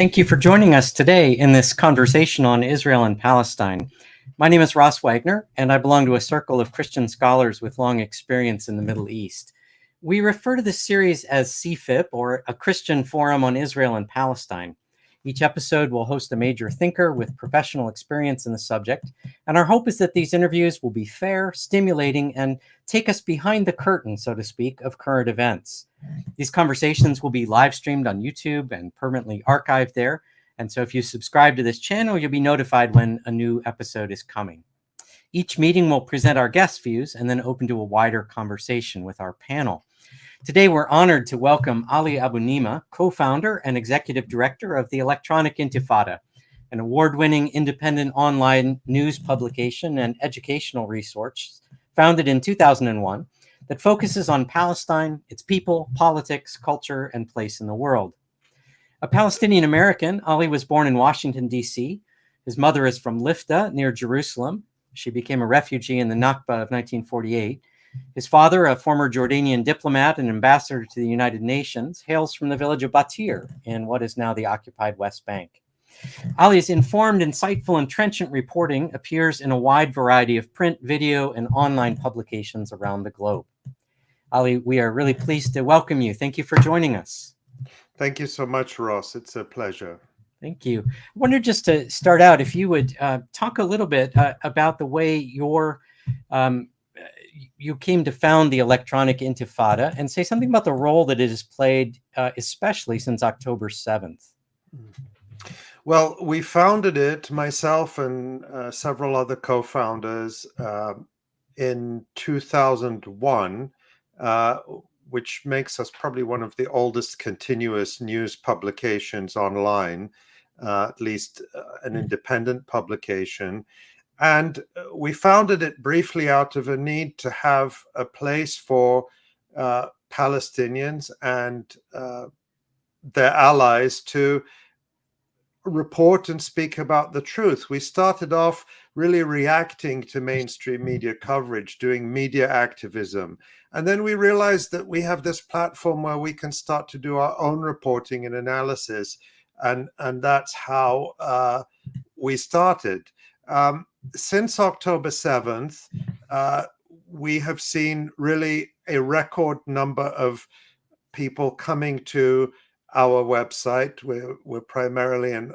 Thank you for joining us today in this conversation on Israel and Palestine. My name is Ross Wagner, and I belong to a circle of Christian scholars with long experience in the Middle East. We refer to this series as CFIP, or a Christian Forum on Israel and Palestine. Each episode will host a major thinker with professional experience in the subject, and our hope is that these interviews will be fair, stimulating, and take us behind the curtain, so to speak, of current events. These conversations will be live streamed on YouTube and permanently archived there. And so if you subscribe to this channel, you'll be notified when a new episode is coming. Each meeting will present our guest views and then open to a wider conversation with our panel. Today, we're honored to welcome Ali Abunimah, co-founder and executive director of the Electronic Intifada, an award-winning independent online news publication and educational resource founded in 2001 that focuses on Palestine, its people, politics, culture, and place in the world. A Palestinian American, Ali was born in Washington, D.C. His mother is from Lifta, near Jerusalem. She became a refugee in the Nakba of 1948. His father, a former Jordanian diplomat and ambassador to the United Nations, hails from the village of Batir in what is now the occupied West Bank. Ali's informed, insightful, and trenchant reporting appears in a wide variety of print, video, and online publications around the globe. Ali, we are really pleased to welcome you. Thank you for joining us. Thank you so much, Ross. It's a pleasure. Thank you. I wonder, just to start out, if you would talk a little bit about the way you came to found the Electronic Intifada and say something about the role that it has played, especially since October 7th. Well, we founded it, myself and several other co-founders, in 2001, which makes us probably one of the oldest continuous news publications online, at least an independent publication. And we founded it briefly out of a need to have a place for Palestinians and their allies to report and speak about the truth. We started off really reacting to mainstream media coverage, doing media activism. And then we realized that we have this platform where we can start to do our own reporting and analysis. And that's how we started. Since October 7th, we have seen really a record number of people coming to our website. We're primarily a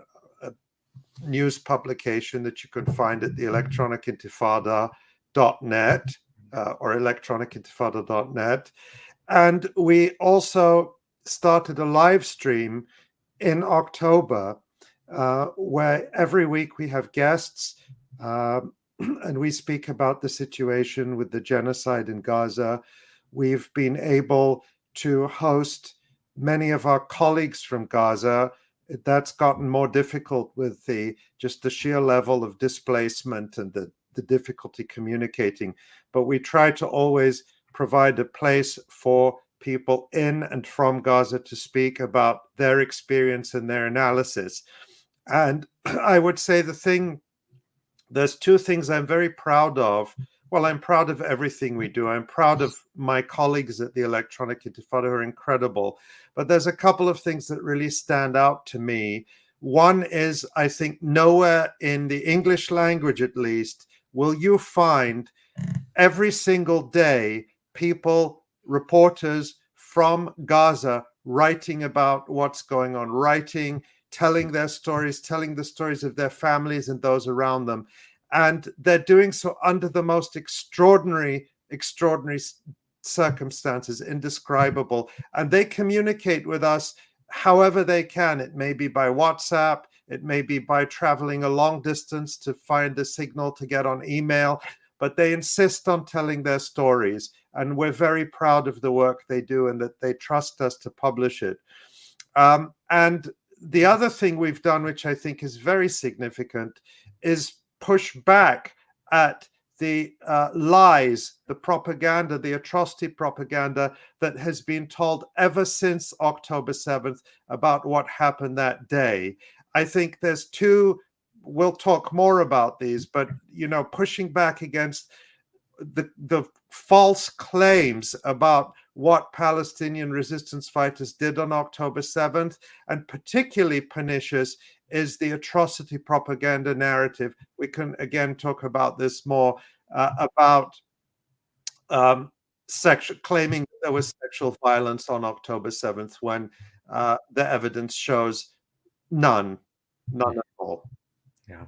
news publication that you can find at the electronicintifada.net or electronicintifada.net. And we also started a live stream in October where every week we have guests and we speak about the situation with the genocide in Gaza. We've been able to host many of our colleagues from Gaza. That's gotten more difficult with the sheer level of displacement and the difficulty communicating. But we try to always provide a place for people in and from Gaza to speak about their experience and their analysis. And I would say there's two things I'm very proud of. Well, I'm proud of everything we do. I'm proud of my colleagues at the Electronic Intifada who are incredible. But there's a couple of things that really stand out to me. One is, I think nowhere in the English language, at least, will you find every single day people, reporters from Gaza writing about what's going on, telling their stories, telling the stories of their families and those around them. And they're doing so under the most extraordinary circumstances, indescribable. And they communicate with us however they can. It may be by WhatsApp. It may be by traveling a long distance to find a signal to get on email. But they insist on telling their stories. And we're very proud of the work they do and that they trust us to publish it. And the other thing we've done, which I think is very significant, is push back at the lies, the propaganda, the atrocity propaganda that has been told ever since October 7th about what happened that day. I think there's two, we'll talk more about these, but, pushing back against the false claims about what Palestinian resistance fighters did on October 7th, and particularly pernicious is the atrocity propaganda narrative. We can again talk about this more, about claiming that there was sexual violence on October 7th when the evidence shows none at all. Yeah.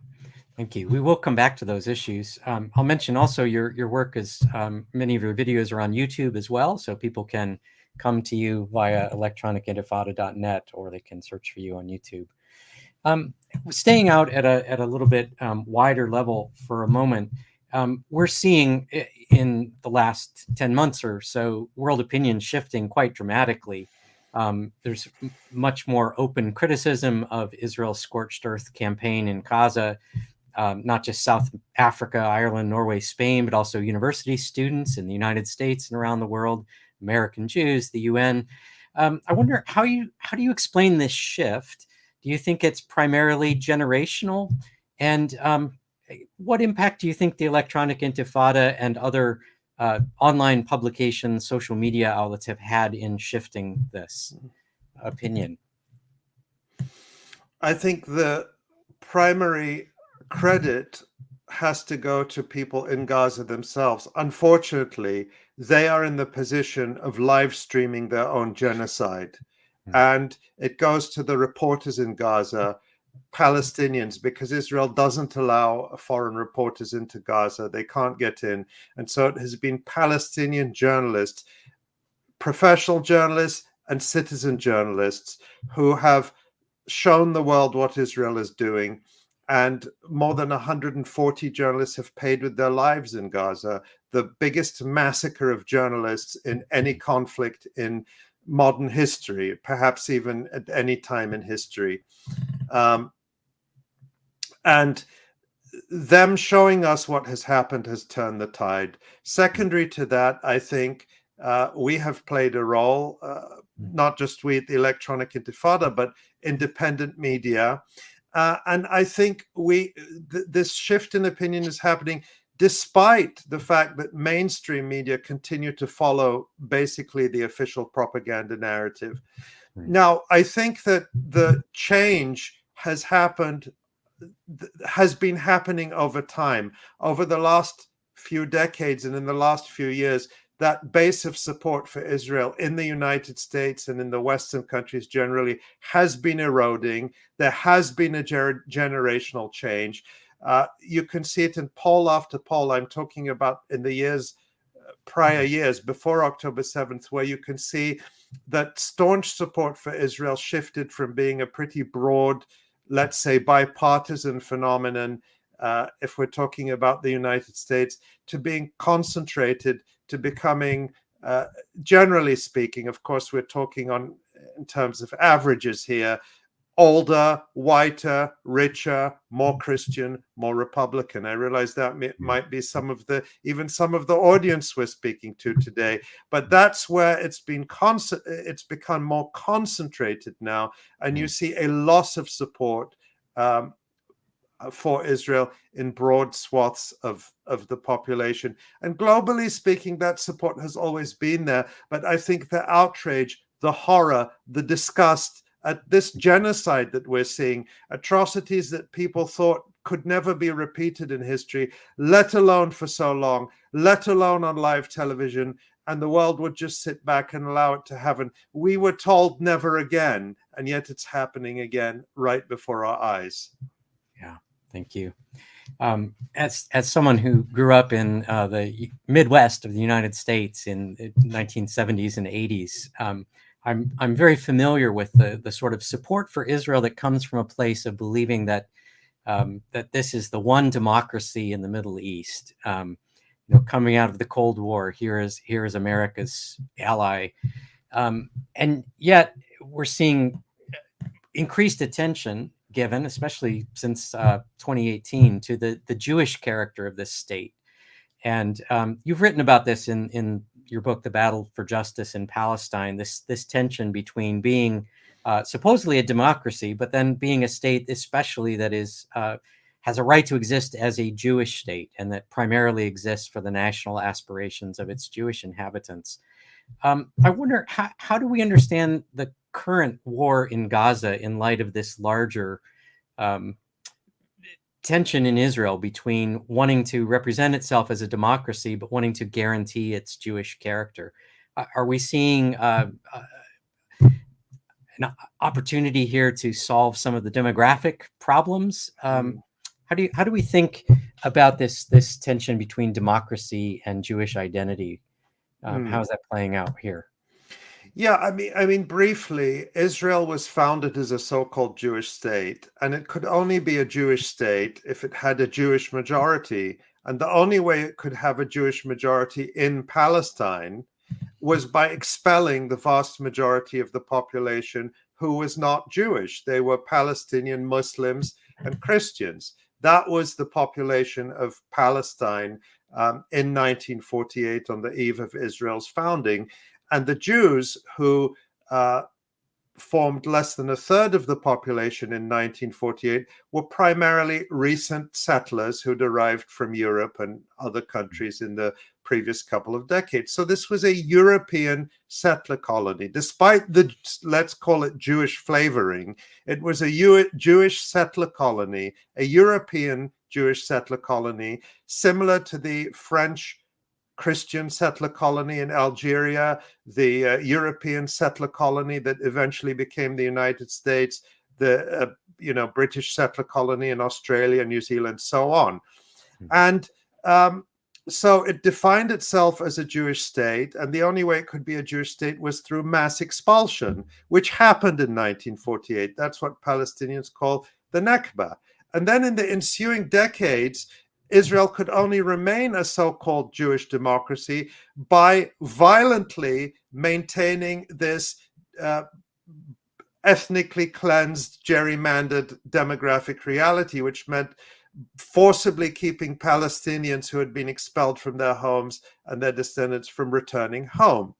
Thank you. We will come back to those issues. I'll mention also your work is, many of your videos are on YouTube as well, so people can come to you via electronicintifada.net, or they can search for you on YouTube. Staying out at a little bit wider level for a moment, we're seeing in the last 10 months or so world opinion shifting quite dramatically. There's much more open criticism of Israel's scorched earth campaign in Gaza, not just South Africa, Ireland, Norway, Spain, but also university students in the United States and around the world, American Jews, the UN. I wonder how do you explain this shift? Do you think it's primarily generational? And what impact do you think the Electronic Intifada and other online publications, social media outlets have had in shifting this opinion? I think the primary credit has to go to people in Gaza themselves. Unfortunately, they are in the position of live streaming their own genocide. And it goes to the reporters in Gaza, Palestinians, because Israel doesn't allow foreign reporters into Gaza. They can't get in. And so it has been Palestinian journalists, professional journalists, and citizen journalists who have shown the world what Israel is doing. And more than 140 journalists have paid with their lives in Gaza, the biggest massacre of journalists in any conflict in modern history, perhaps even at any time in history. And them showing us what has happened has turned the tide. Secondary to that, I think we have played a role, not just we at the Electronic Intifada, but independent media. And I think this shift in opinion is happening despite the fact that mainstream media continue to follow basically the official propaganda narrative. Now, I think that the change has been happening over time, over the last few decades and in the last few years. That base of support for Israel in the United States and in the Western countries generally has been eroding. There has been a generational change. You can see it in poll after poll. I'm talking about in the prior years before October 7th, where you can see that staunch support for Israel shifted from being a pretty broad, let's say, bipartisan phenomenon, if we're talking about the United States, to being concentrated, to becoming, generally speaking, of course, we're talking in terms of averages here, older, whiter, richer, more Christian, more Republican. I realize that might be even some of the audience we're speaking to today, but that's where it's become more concentrated now, and you see a loss of support for Israel in broad swaths of the population. And globally speaking, that support has always been there. But I think the outrage, the horror, the disgust at this genocide that we're seeing, atrocities that people thought could never be repeated in history, let alone for so long, let alone on live television, and the world would just sit back and allow it to happen. We were told never again, and yet it's happening again right before our eyes. Yeah. Thank you. As someone who grew up in the Midwest of the United States in the 1970s and 80s, I'm very familiar with the sort of support for Israel that comes from a place of believing that that this is the one democracy in the Middle East. Coming out of the Cold War, here is America's ally, and yet we're seeing increased attention given, especially since 2018, to the Jewish character of this state. And you've written about this in your book, The Battle for Justice in Palestine, this tension between being supposedly a democracy, but then being a state especially that has a right to exist as a Jewish state, and that primarily exists for the national aspirations of its Jewish inhabitants. I wonder, how do we understand the current war in Gaza in light of this larger um, tension in Israel between wanting to represent itself as a democracy but wanting to guarantee its Jewish character? Are we seeing an opportunity here to solve some of the demographic problems? How do we think about this tension between democracy and Jewish identity? How is that playing out here? Yeah, I mean, briefly, Israel was founded as a so-called Jewish state, and it could only be a Jewish state if it had a Jewish majority. And the only way it could have a Jewish majority in Palestine was by expelling the vast majority of the population who was not Jewish. They were Palestinian Muslims and Christians. That was the population of Palestine in 1948 on the eve of Israel's founding. And the Jews, who formed less than a third of the population in 1948, were primarily recent settlers who'd arrived from Europe and other countries in the previous couple of decades. So this was a European settler colony. Despite the, let's call it Jewish flavoring, it was a Jewish settler colony, a European Jewish settler colony, similar to the French Christian settler colony in Algeria, the European settler colony that eventually became the United States, the British settler colony in Australia, New Zealand, so on. And so it defined itself as a Jewish state, and the only way it could be a Jewish state was through mass expulsion, which happened in 1948. That's what Palestinians call the Nakba. And then in the ensuing decades, Israel could only remain a so-called Jewish democracy by violently maintaining this ethnically cleansed, gerrymandered demographic reality, which meant forcibly keeping Palestinians who had been expelled from their homes and their descendants from returning home.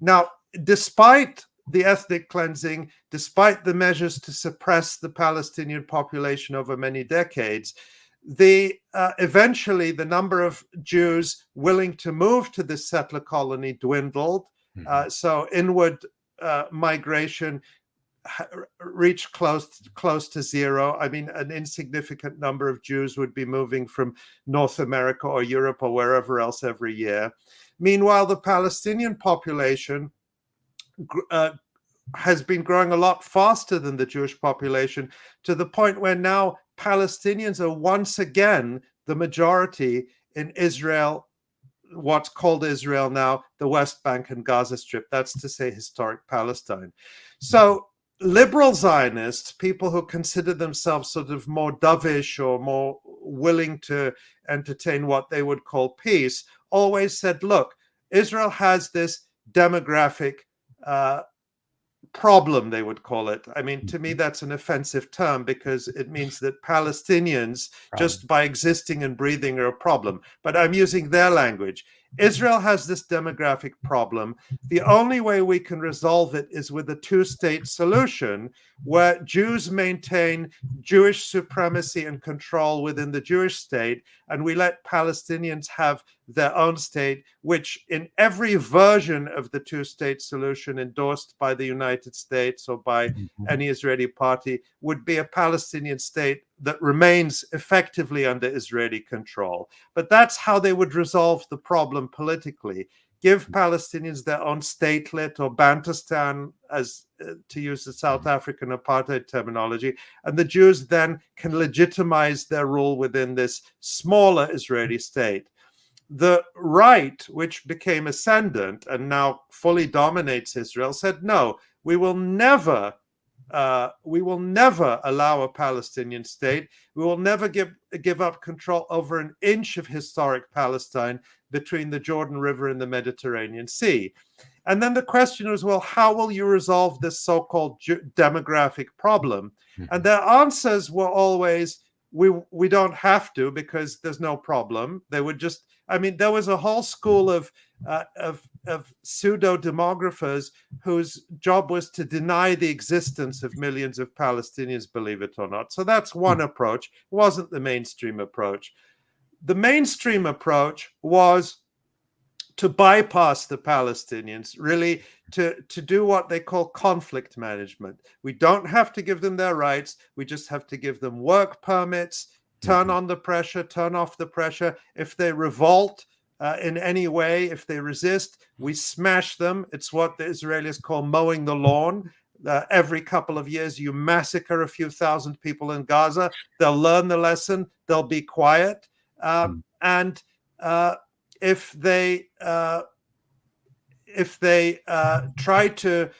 Now, despite the ethnic cleansing, despite the measures to suppress the Palestinian population over many decades, eventually the number of Jews willing to move to this settler colony dwindled. So inward migration reached close to zero. I mean, an insignificant number of Jews would be moving from North America or Europe or wherever else every year. Meanwhile, the Palestinian population has been growing a lot faster than the Jewish population, to the point where now Palestinians are once again the majority in Israel, what's called Israel now, the West Bank and Gaza Strip. That's to say historic Palestine. So liberal Zionists, people who consider themselves sort of more dovish or more willing to entertain what they would call peace, always said, look, Israel has this demographic problem, they would call it. I mean, to me, that's an offensive term because it means that Palestinians, just by existing and breathing, are a problem. But I'm using their language. Israel has this demographic problem. The only way we can resolve it is with a two-state solution where Jews maintain Jewish supremacy and control within the Jewish state, and we let Palestinians have their own state, which in every version of the two-state solution endorsed by the United States or by any Israeli party would be a Palestinian state that remains effectively under Israeli control. But that's how they would resolve the problem politically. Give Palestinians their own statelet or Bantustan, as to use the South African apartheid terminology, and the Jews then can legitimize their rule within this smaller Israeli state. The right, which became ascendant and now fully dominates Israel, said, no, we will never allow a Palestinian state. We will never give up control over an inch of historic Palestine between the Jordan River and the Mediterranean Sea. And then the question was, well, how will you resolve this so-called demographic problem? And their answers were always, we don't have to, because there's no problem. They would just, I mean, there was a whole school of pseudo-demographers whose job was to deny the existence of millions of Palestinians, believe it or not. So that's one approach. It wasn't the mainstream approach. The mainstream approach was to bypass the Palestinians, really to do what they call conflict management. We don't have to give them their rights. We just have to give them work permits, turn on the pressure, turn off the pressure. If they revolt in any way, if they resist, we smash them. It's what the Israelis call mowing the lawn. Every couple of years, you massacre a few thousand people in Gaza. They'll learn the lesson. They'll be quiet. And if they try to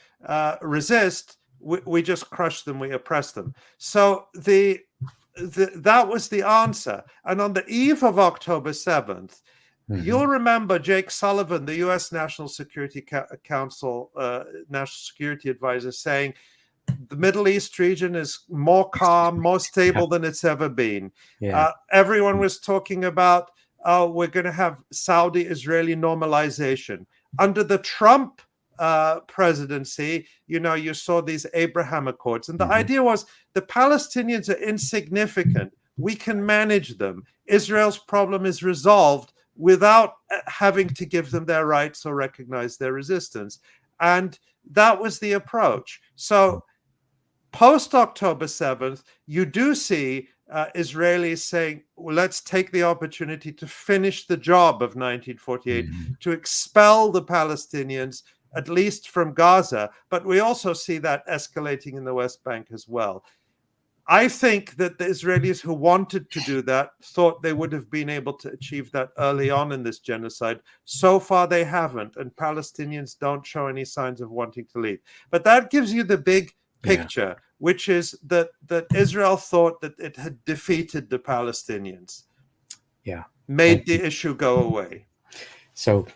resist, we just crush them, we oppress them. So that was the answer. And on the eve of October 7th, you'll remember Jake Sullivan, the U.S. National Security Council, National Security Advisor, saying the Middle East region is more calm, more stable than it's ever been. Everyone was talking about, we're going to have Saudi-Israeli normalization. Under the Trump presidency, you saw these Abraham Accords. And the idea was the Palestinians are insignificant. We can manage them. Israel's problem is resolved without having to give them their rights or recognize their resistance. And that was the approach. So post-October 7th, you do see Israelis saying, well, let's take the opportunity to finish the job of 1948, to expel the Palestinians, at least from Gaza. But we also see that escalating in the West Bank as well. I think that the Israelis who wanted to do that thought they would have been able to achieve that early on in this genocide. So far, they haven't, and Palestinians don't show any signs of wanting to leave. But that gives you the big picture, which is that Israel thought that it had defeated the Palestinians, made the issue go away. So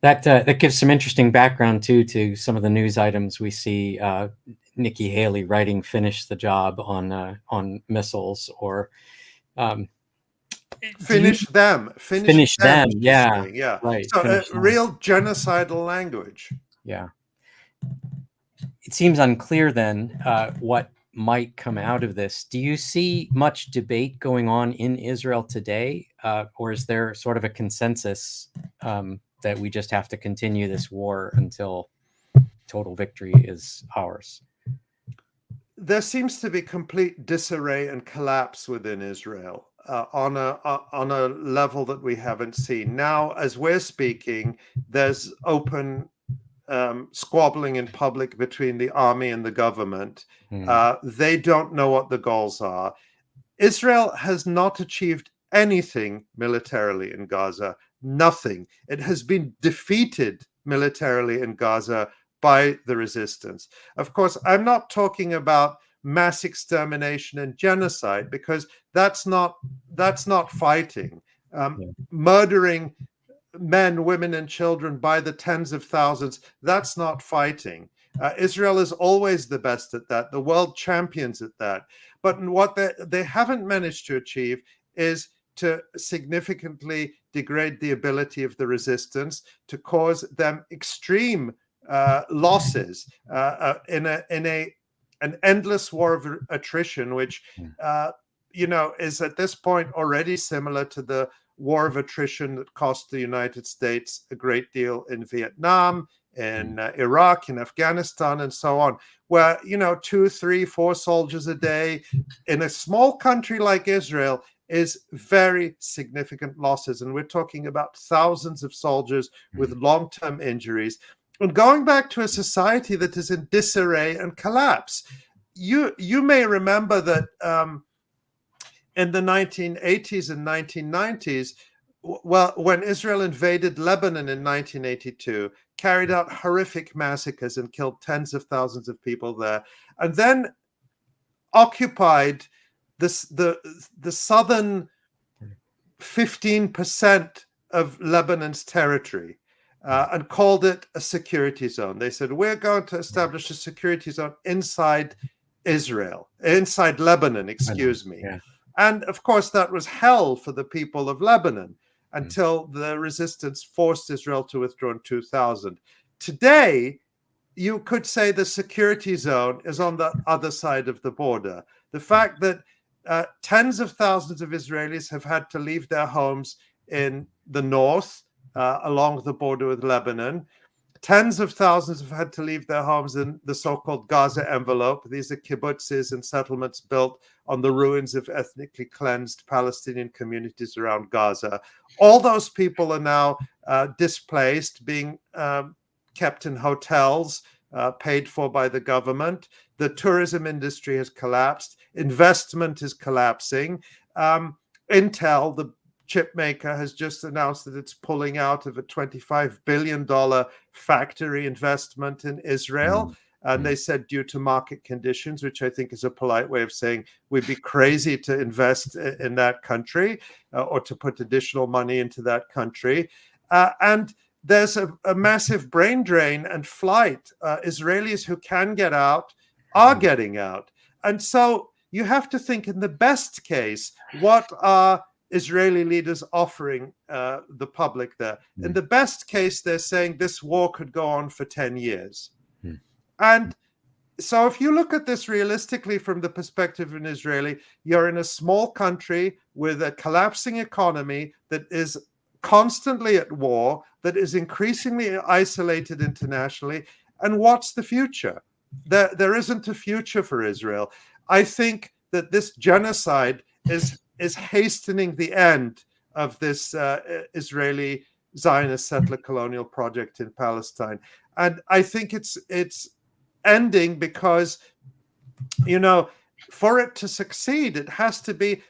that gives some interesting background too to some of the news items we see. Nikki Haley writing "Finish the job" on missiles, or finish them. Yeah, right. So real genocidal language. Yeah. It seems unclear then what might come out of this. Do you see much debate going on in Israel today, or is there sort of a consensus that we just have to continue this war until total victory is ours? There seems to be complete disarray and collapse within Israel on a level that we haven't seen. Now, as we're speaking, there's open squabbling in public between the army and the government. They don't know what the goals are. Israel has not achieved anything militarily in Gaza. Nothing. It has been defeated militarily in Gaza by the resistance. Of course, I'm not talking about mass extermination and genocide, because that's not fighting. Murdering men, women, and children by the tens of thousands, that's not fighting. Israel is always the best at that, the world champions at that. But what they haven't managed to achieve is to significantly degrade the ability of the resistance, to cause them extreme losses in an endless war of attrition, which is at this point already similar to the war of attrition that cost the United States a great deal in Vietnam, in Iraq, in Afghanistan, and so on, where 2, 3, 4 soldiers a day in a small country like Israel is very significant losses. And we're talking about thousands of soldiers with long-term injuries. And going back to a society that is in disarray and collapse, you may remember that in the 1980s and 1990s, when Israel invaded Lebanon in 1982, carried out horrific massacres and killed tens of thousands of people there, and then occupied the southern 15% of Lebanon's territory. And called it a security zone. They said, we're going to establish a security zone inside Lebanon, excuse me. Yeah. And of course, that was hell for the people of Lebanon until the resistance forced Israel to withdraw in 2000. Today, you could say the security zone is on the other side of the border. The fact that tens of thousands of Israelis have had to leave their homes in the north, along the border with Lebanon. Tens of thousands have had to leave their homes in the so-called Gaza envelope. These are kibbutzes and settlements built on the ruins of ethnically cleansed Palestinian communities around Gaza. All those people are now displaced, being kept in hotels, paid for by the government. The tourism industry has collapsed. Investment is collapsing. Intel, the chip maker, has just announced that it's pulling out of a $25 billion factory investment in Israel. And they said due to market conditions, which I think is a polite way of saying we'd be crazy to invest in that country or to put additional money into that country. And there's a massive brain drain and flight. Israelis who can get out are getting out. And so you have to think, in the best case, what are Israeli leaders offering the public there? In the best case, they're saying this war could go on for 10 years. And so if you look at this realistically from the perspective of an Israeli, you're in a small country with a collapsing economy that is constantly at war, that is increasingly isolated internationally. And what's the future? There isn't a future for Israel. I think that this genocide is hastening the end of this Israeli Zionist settler colonial project in Palestine. And I think it's ending because, for it to succeed, it has to be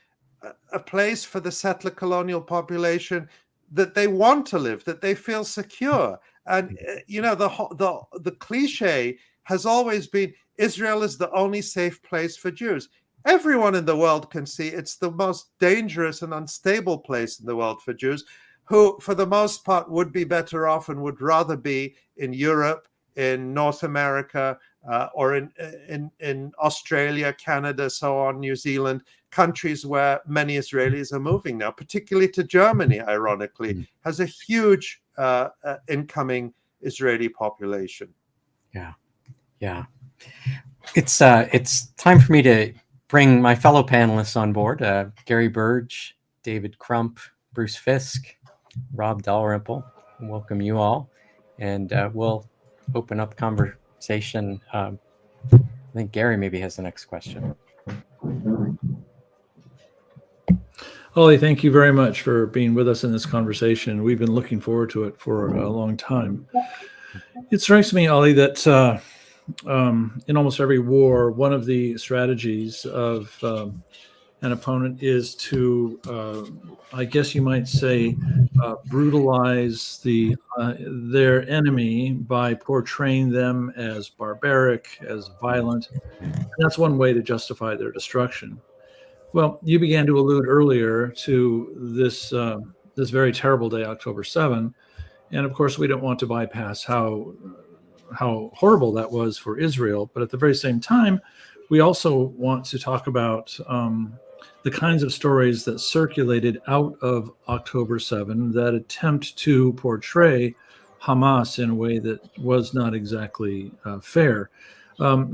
a place for the settler colonial population that they want to live, that they feel secure. And, the cliche has always been Israel is the only safe place for Jews. Everyone in the world can see it's the most dangerous and unstable place in the world for Jews, who, for the most part, would be better off and would rather be in Europe, in North America, or in Australia, Canada, so on, New Zealand, countries where many Israelis are moving now, particularly to Germany, ironically, has a huge incoming Israeli population. Yeah. It's time for me to bring my fellow panelists on board, Gary Burge, David Crump, Bruce Fisk, Rob Dalrymple. Welcome you all. And we'll open up conversation. I think Gary maybe has the next question. Ollie, thank you very much for being with us in this conversation. We've been looking forward to it for a long time. It strikes me, Ollie, that in almost every war, one of the strategies of an opponent is to, I guess you might say, brutalize their enemy by portraying them as barbaric, as violent. And that's one way to justify their destruction. Well, you began to allude earlier to this very terrible day, October 7, and of course we don't want to bypass how horrible that was for Israel, but at the very same time, we also want to talk about the kinds of stories that circulated out of October 7 that attempt to portray Hamas in a way that was not exactly fair.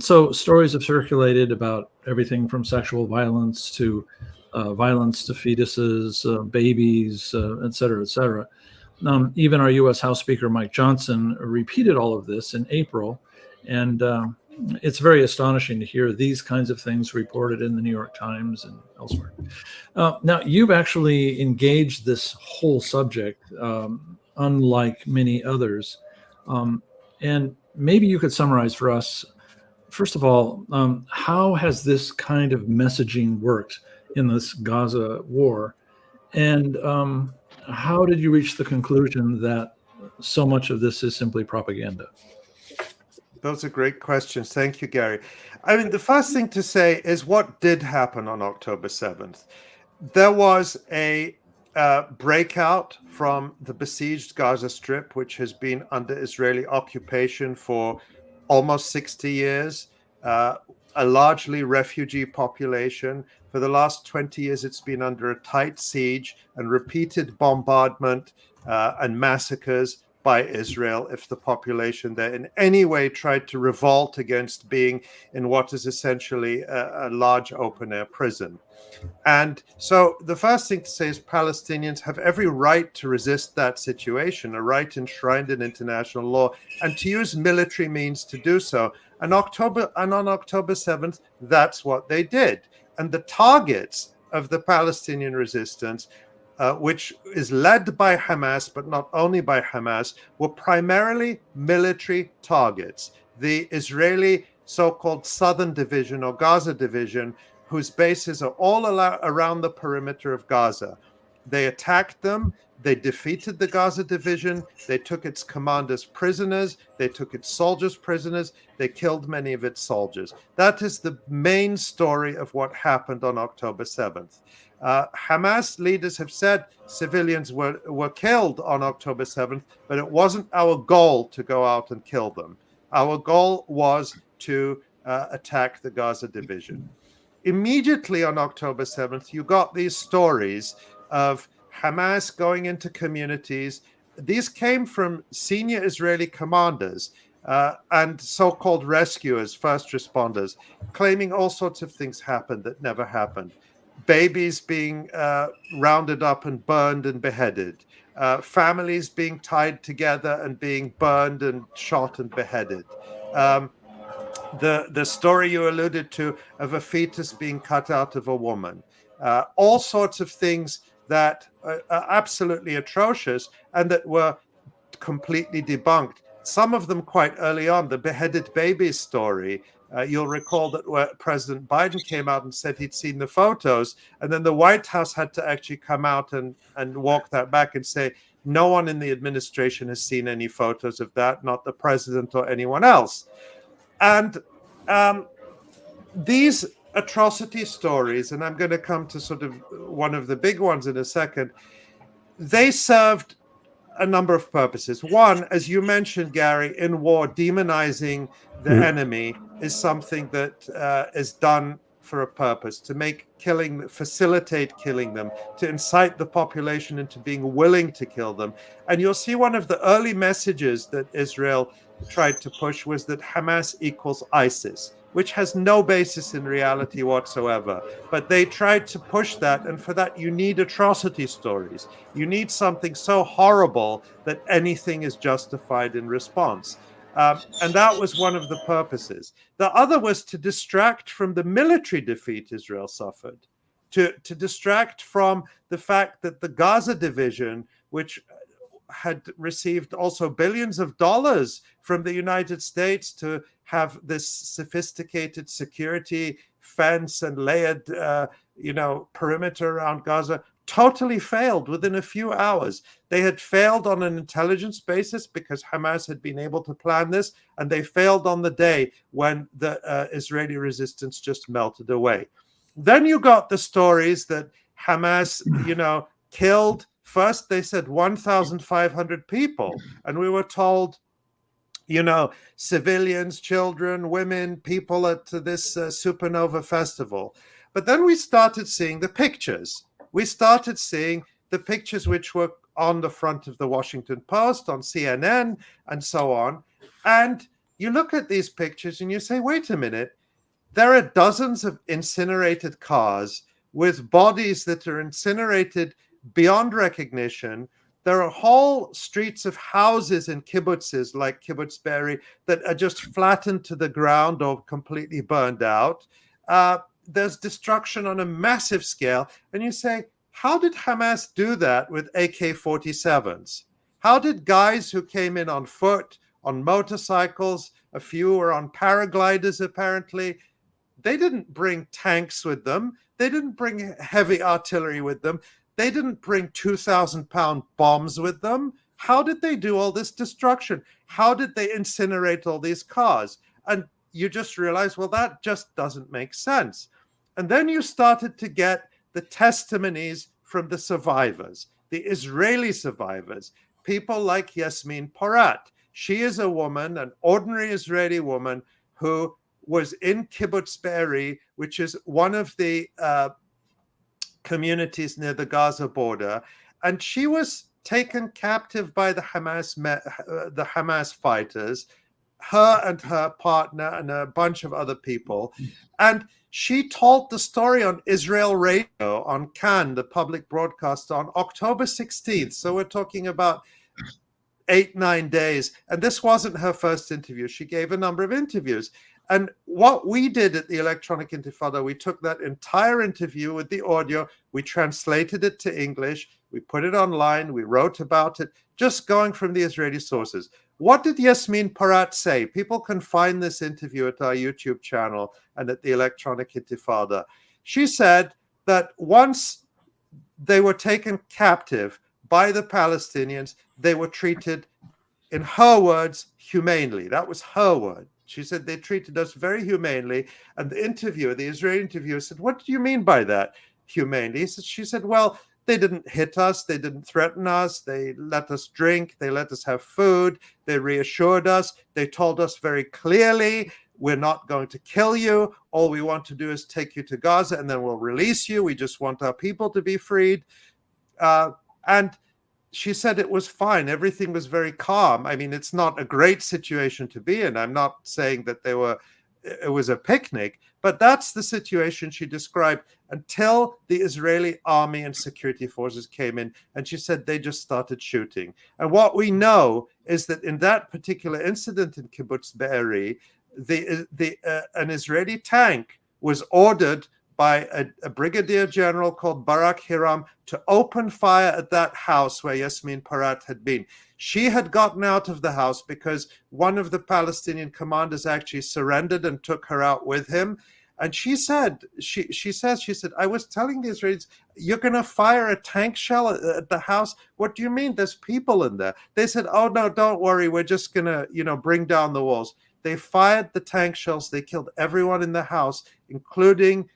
So stories have circulated about everything from sexual violence to violence to fetuses, babies, et cetera, et cetera. Even our U.S. House Speaker Mike Johnson repeated all of this in April, and it's very astonishing to hear these kinds of things reported in the New York Times and elsewhere. Now, you've actually engaged this whole subject, unlike many others, and maybe you could summarize for us, first of all, how has this kind of messaging worked in this Gaza war, and how did you reach the conclusion that so much of this is simply propaganda? Those are great questions. Thank you, Gary. I mean, the first thing to say is what did happen on October 7th. There was a breakout from the besieged Gaza Strip, which has been under Israeli occupation for almost 60 years, a largely refugee population. For the last 20 years, it's been under a tight siege and repeated bombardment and massacres by Israel if the population there in any way tried to revolt against being in what is essentially a large open-air prison. And so the first thing to say is Palestinians have every right to resist that situation, a right enshrined in international law, and to use military means to do so. And on October 7th, that's what they did. And the targets of the Palestinian resistance, which is led by Hamas, but not only by Hamas, were primarily military targets. The Israeli so-called Southern Division or Gaza Division, whose bases are all around the perimeter of Gaza. They attacked them. They defeated the Gaza Division. They took its commanders prisoners. They took its soldiers prisoners. They killed many of its soldiers. That is the main story of what happened on October 7th. Hamas leaders have said civilians were killed on October 7th, but it wasn't our goal to go out and kill them. Our goal was to attack the Gaza Division. Immediately on October 7th, you got these stories of Hamas going into communities. These came from senior Israeli commanders and so-called rescuers, first responders, claiming all sorts of things happened that never happened. Babies being rounded up and burned and beheaded. Families being tied together and being burned and shot and beheaded. The story you alluded to of a fetus being cut out of a woman, all sorts of things that are absolutely atrocious and that were completely debunked. Some of them quite early on, the beheaded baby story. You'll recall that where President Biden came out and said he'd seen the photos, and then the White House had to actually come out and walk that back and say, no one in the administration has seen any photos of that, not the president or anyone else. And these atrocity stories, and I'm going to come to sort of one of the big ones in a second, they served a number of purposes. One, as you mentioned, Gary, in war, demonizing the enemy is something that is done for a purpose, to make killing, facilitate killing them, to incite the population into being willing to kill them. And you'll see one of the early messages that Israel tried to push was that Hamas equals ISIS, which has no basis in reality whatsoever. But they tried to push that, and for that you need atrocity stories. You need something so horrible that anything is justified in response. And that was one of the purposes. The other was to distract from the military defeat Israel suffered, to distract from the fact that the Gaza Division, which had received also billions of dollars from the United States to have this sophisticated security fence and layered, perimeter around Gaza, totally failed within a few hours. They had failed on an intelligence basis because Hamas had been able to plan this, and they failed on the day when the Israeli resistance just melted away. Then you got the stories that Hamas, killed. First, they said 1,500 people, and we were told, civilians, children, women, people at this supernova festival. But then we started seeing the pictures. We started seeing the pictures which were on the front of the Washington Post, on CNN, and so on. And you look at these pictures and you say, wait a minute, there are dozens of incinerated cars with bodies that are incinerated beyond recognition. There are whole streets of houses in kibbutzes like Kibbutz Be'eri that are just flattened to the ground or completely burned out. There's destruction on a massive scale. And you say, how did Hamas do that with AK-47s? How did guys who came in on foot, on motorcycles, a few were on paragliders apparently, they didn't bring tanks with them. They didn't bring heavy artillery with them. They didn't bring 2,000-pound bombs with them. How did they do all this destruction? How did they incinerate all these cars? And you just realize, well, that just doesn't make sense. And then you started to get the testimonies from the survivors, the Israeli survivors, people like Yasmin Porat. She is a woman, an ordinary Israeli woman who was in Kibbutz Be'eri, which is one of the communities near the Gaza border. And she was taken captive by the Hamas fighters, her and her partner and a bunch of other people. And she told the story on Israel Radio, on Cannes, the public broadcast, on October 16th. So we're talking about 8-9 days. And this wasn't her first interview. She gave a number of interviews. And what we did at the Electronic Intifada, we took that entire interview with the audio, we translated it to English, we put it online, we wrote about it, just going from the Israeli sources. What did Yasmin Porat say? People can find this interview at our YouTube channel and at the Electronic Intifada. She said that once they were taken captive by the Palestinians, they were treated, in her words, humanely. That was her word. She said they treated us very humanely. And the Israeli interviewer said, what do you mean by that, humanely? She said, well, they didn't hit us. They didn't threaten us. They let us drink. They let us have food. They reassured us. They told us very clearly, we're not going to kill you. All we want to do is take you to Gaza and then we'll release you. We just want our people to be freed. And she said it was fine. Everything was very calm. I mean, it's not a great situation to be in. I'm not saying that it was a picnic, but that's the situation she described until the Israeli army and security forces came in. And she said they just started shooting. And what we know is that in that particular incident in Kibbutz Be'eri, an Israeli tank was ordered by a brigadier general called Barak Hiram to open fire at that house where Yasmin Porat had been. She had gotten out of the house because one of the Palestinian commanders actually surrendered and took her out with him. And she said, I was telling the Israelis, you're going to fire a tank shell at the house? What do you mean? There's people in there. They said, oh, no, don't worry. We're just going to, bring down the walls. They fired the tank shells. They killed everyone in the house, including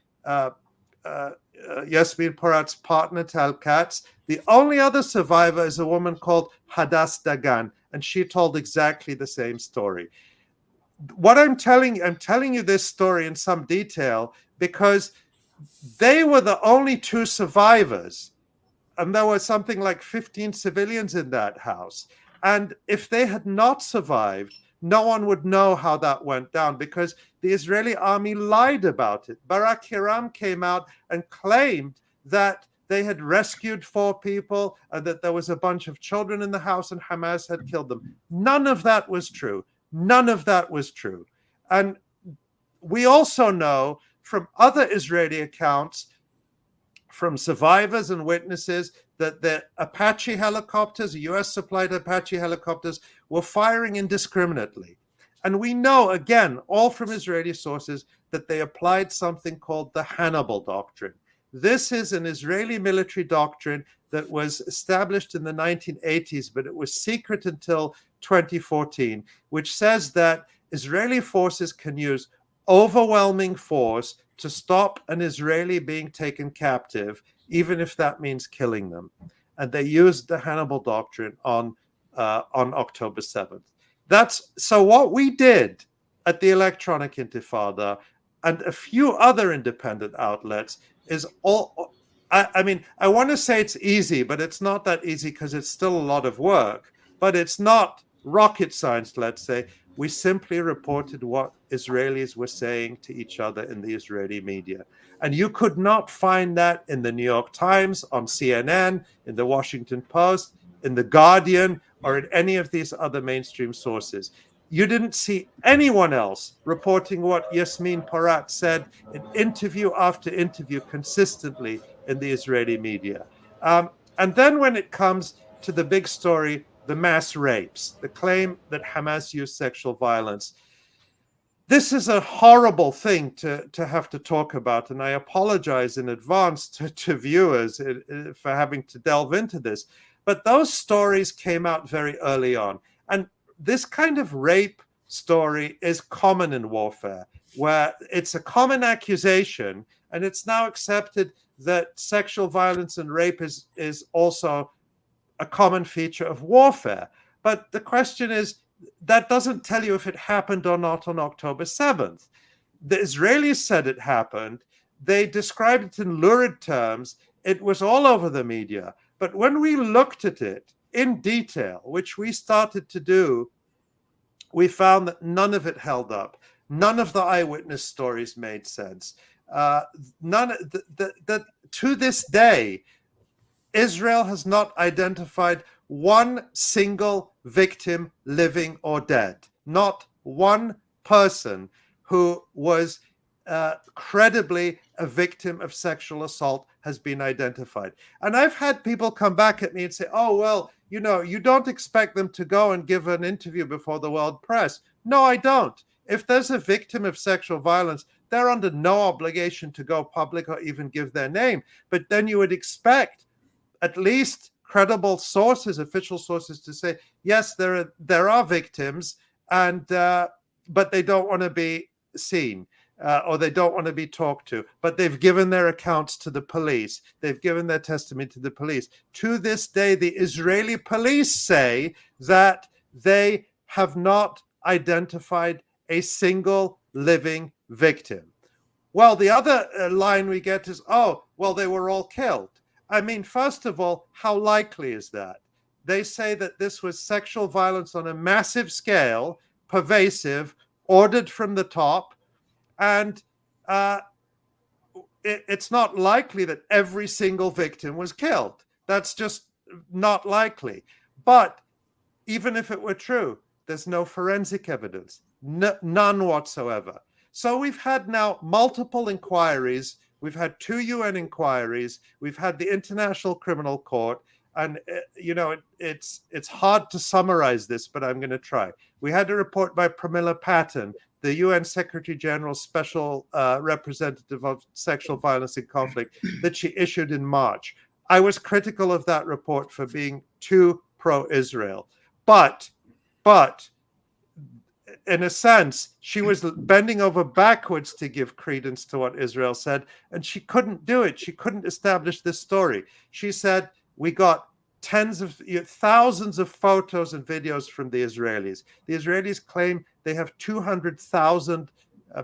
Yasmin Porat's partner, Tal Katz. The only other survivor is a woman called Hadas Dagan, and she told exactly the same story. What I'm telling you this story in some detail because they were the only two survivors, and there were something like 15 civilians in that house. And if they had not survived, no one would know how that went down because the Israeli army lied about it. Barak Hiram came out and claimed that they had rescued 4 people and that there was a bunch of children in the house and Hamas had killed them. None of that was true. None of that was true. And we also know from other Israeli accounts, from survivors and witnesses, that the Apache helicopters, US-supplied Apache helicopters, were firing indiscriminately. And we know, again, all from Israeli sources, that they applied something called the Hannibal Doctrine. This is an Israeli military doctrine that was established in the 1980s, but it was secret until 2014, which says that Israeli forces can use overwhelming force to stop an Israeli being taken captive, even if that means killing them. And they used the Hannibal Doctrine on October 7th. So what we did at the Electronic Intifada and a few other independent outlets is I want to say it's easy, but it's not that easy because it's still a lot of work, but it's not rocket science, let's say. We simply reported what Israelis were saying to each other in the Israeli media. And you could not find that in the New York Times, on CNN, in the Washington Post, in the Guardian, or in any of these other mainstream sources. You didn't see anyone else reporting what Yasmin Porat said in interview after interview consistently in the Israeli media. And then when it comes to the big story, the mass rapes, the claim that Hamas used sexual violence, this is a horrible thing to have to talk about, and I apologize in advance to viewers for having to delve into this. But those stories came out very early on. And this kind of rape story is common in warfare, where it's a common accusation, and it's now accepted that sexual violence and rape is also a common feature of warfare. But the question is, that doesn't tell you if it happened or not on October 7th. The Israelis said it happened. They described it in lurid terms. It was all over the media. But when we looked at it in detail, which we started to do, we found that none of it held up. None of the eyewitness stories made sense. To this day, Israel has not identified one single victim, living or dead. Not one person who was credibly a victim of sexual assault has been identified. And I've had people come back at me and say, oh, well, you know, you don't expect them to go and give an interview before the world press. No, I don't. If there's a victim of sexual violence, they're under no obligation to go public or even give their name. But then you would expect at least credible sources, official sources, to say, yes, there are victims, and but they don't want to be seen. Or they don't want to be talked to, but they've given their accounts to the police. They've given their testimony to the police. To this day, the Israeli police say that they have not identified a single living victim. Well, the other line we get is, oh, well, they were all killed. I mean, first of all, how likely is that? They say that this was sexual violence on a massive scale, pervasive, ordered from the top, and it's not likely that every single victim was killed. That's just not likely. But even if it were true, there's no forensic evidence, none whatsoever. So we've had now multiple inquiries. We've had 2 UN inquiries. We've had the International Criminal Court. And, you know, it's hard to summarize this, but I'm going to try. We had a report by Pramila Patten, the UN Secretary General's special representative of sexual violence in conflict, that she issued in March. I was critical of that report for being too pro-Israel. But in a sense, she was bending over backwards to give credence to what Israel said, and she couldn't do it. She couldn't establish this story. She said, we got thousands of photos and videos from the Israelis. The Israelis claim they have 200,000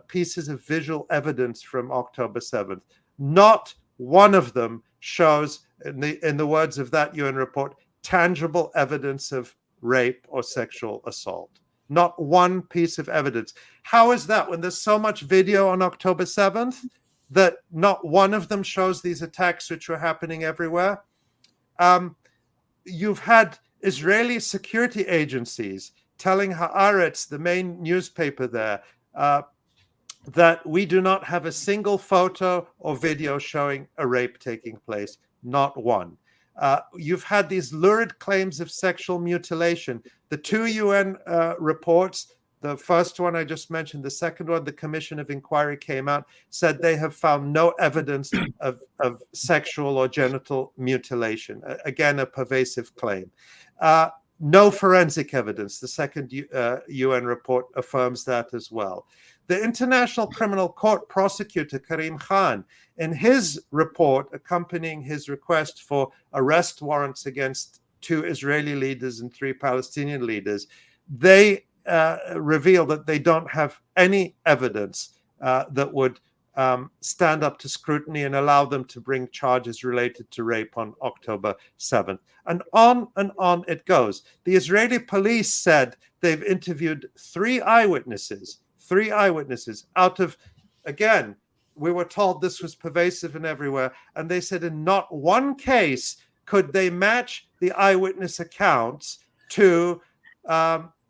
pieces of visual evidence from October 7th. Not one of them shows, in the words of that UN report, tangible evidence of rape or sexual assault. Not one piece of evidence. How is that when there's so much video on October 7th that not one of them shows these attacks which were happening everywhere? You've had Israeli security agencies telling Haaretz, the main newspaper there, that we do not have a single photo or video showing a rape taking place. Not one. You've had these lurid claims of sexual mutilation. The 2 UN reports, the first one I just mentioned, the second one, the Commission of Inquiry came out, said they have found no evidence of sexual or genital mutilation. Again, a pervasive claim. No forensic evidence. The second UN report affirms that as well. The International Criminal Court prosecutor, Karim Khan, in his report accompanying his request for arrest warrants against 2 Israeli leaders and 3 Palestinian leaders, they reveal that they don't have any evidence that would stand up to scrutiny and allow them to bring charges related to rape on October 7th. And on it goes. The Israeli police said they've interviewed 3 eyewitnesses out of, again, we were told this was pervasive and everywhere, and they said in not one case could they match the eyewitness accounts to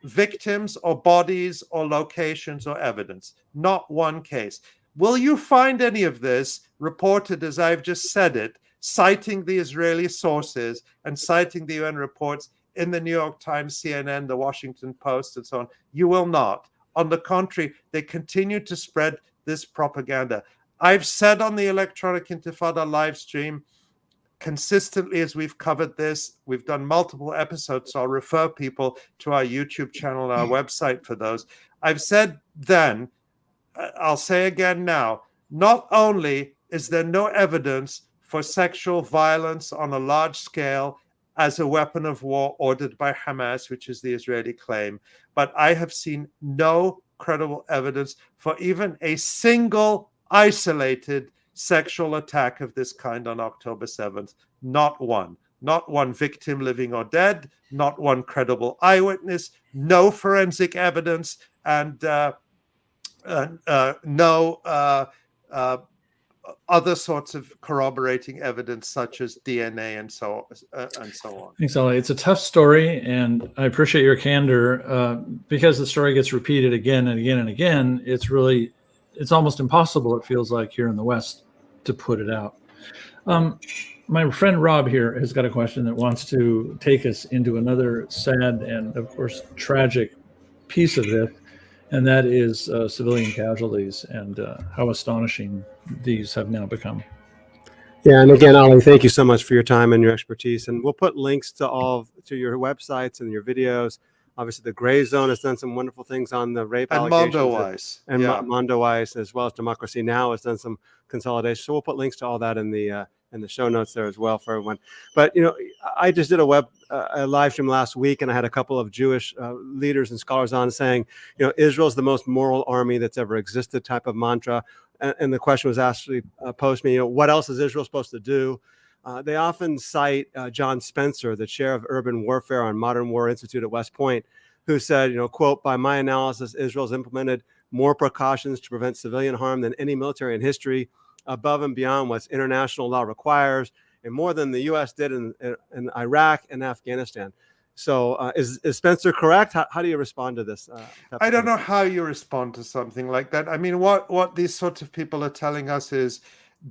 victims or bodies or locations or evidence. Not one case. Will you find any of this reported, as I've just said it, citing the Israeli sources and citing the UN reports in the New York Times, CNN, the Washington Post, and so on? You will not. On the contrary, they continue to spread this propaganda. I've said on the Electronic Intifada live stream, consistently as we've covered this, we've done multiple episodes, so I'll refer people to our YouTube channel and our website for those. I've said then, I'll say again now, not only is there no evidence for sexual violence on a large scale as a weapon of war ordered by Hamas, which is the Israeli claim, but I have seen no credible evidence for even a single isolated sexual attack of this kind on October 7th. Not one. not one victim living or dead, not one credible eyewitness, no forensic evidence, and no other sorts of corroborating evidence such as DNA and so on. Thanks, Ali. It's a tough story, and I appreciate your candor. Because the story gets repeated again and again and again, it's almost impossible, it feels like, here in the West to put it out. My friend Rob here has got a question that wants to take us into another sad and, of course, tragic piece of this, and that is civilian casualties and how astonishing these have now become. Yeah, and again, Ali, thank you so much for your time and your expertise. And we'll put links to your websites and your videos. Obviously, the Gray Zone has done some wonderful things on the rape allegations. And Mondoweiss, as well as Democracy Now! Has done some consolidation. So we'll put links to all that in the show notes there as well for everyone. But, I just did a live stream last week, and I had a couple of Jewish leaders and scholars on saying, Israel's the most moral army that's ever existed type of mantra. And the question was actually posed to me, what else is Israel supposed to do? They often cite John Spencer, the chair of urban warfare on Modern War Institute at West Point, who said, quote, "By my analysis, Israel's implemented more precautions to prevent civilian harm than any military in history, above and beyond what international law requires, and more than the U.S. did in Iraq and Afghanistan." So is Spencer correct? How do you respond to this? I don't know how you respond to something like that. I mean, what these sorts of people are telling us is,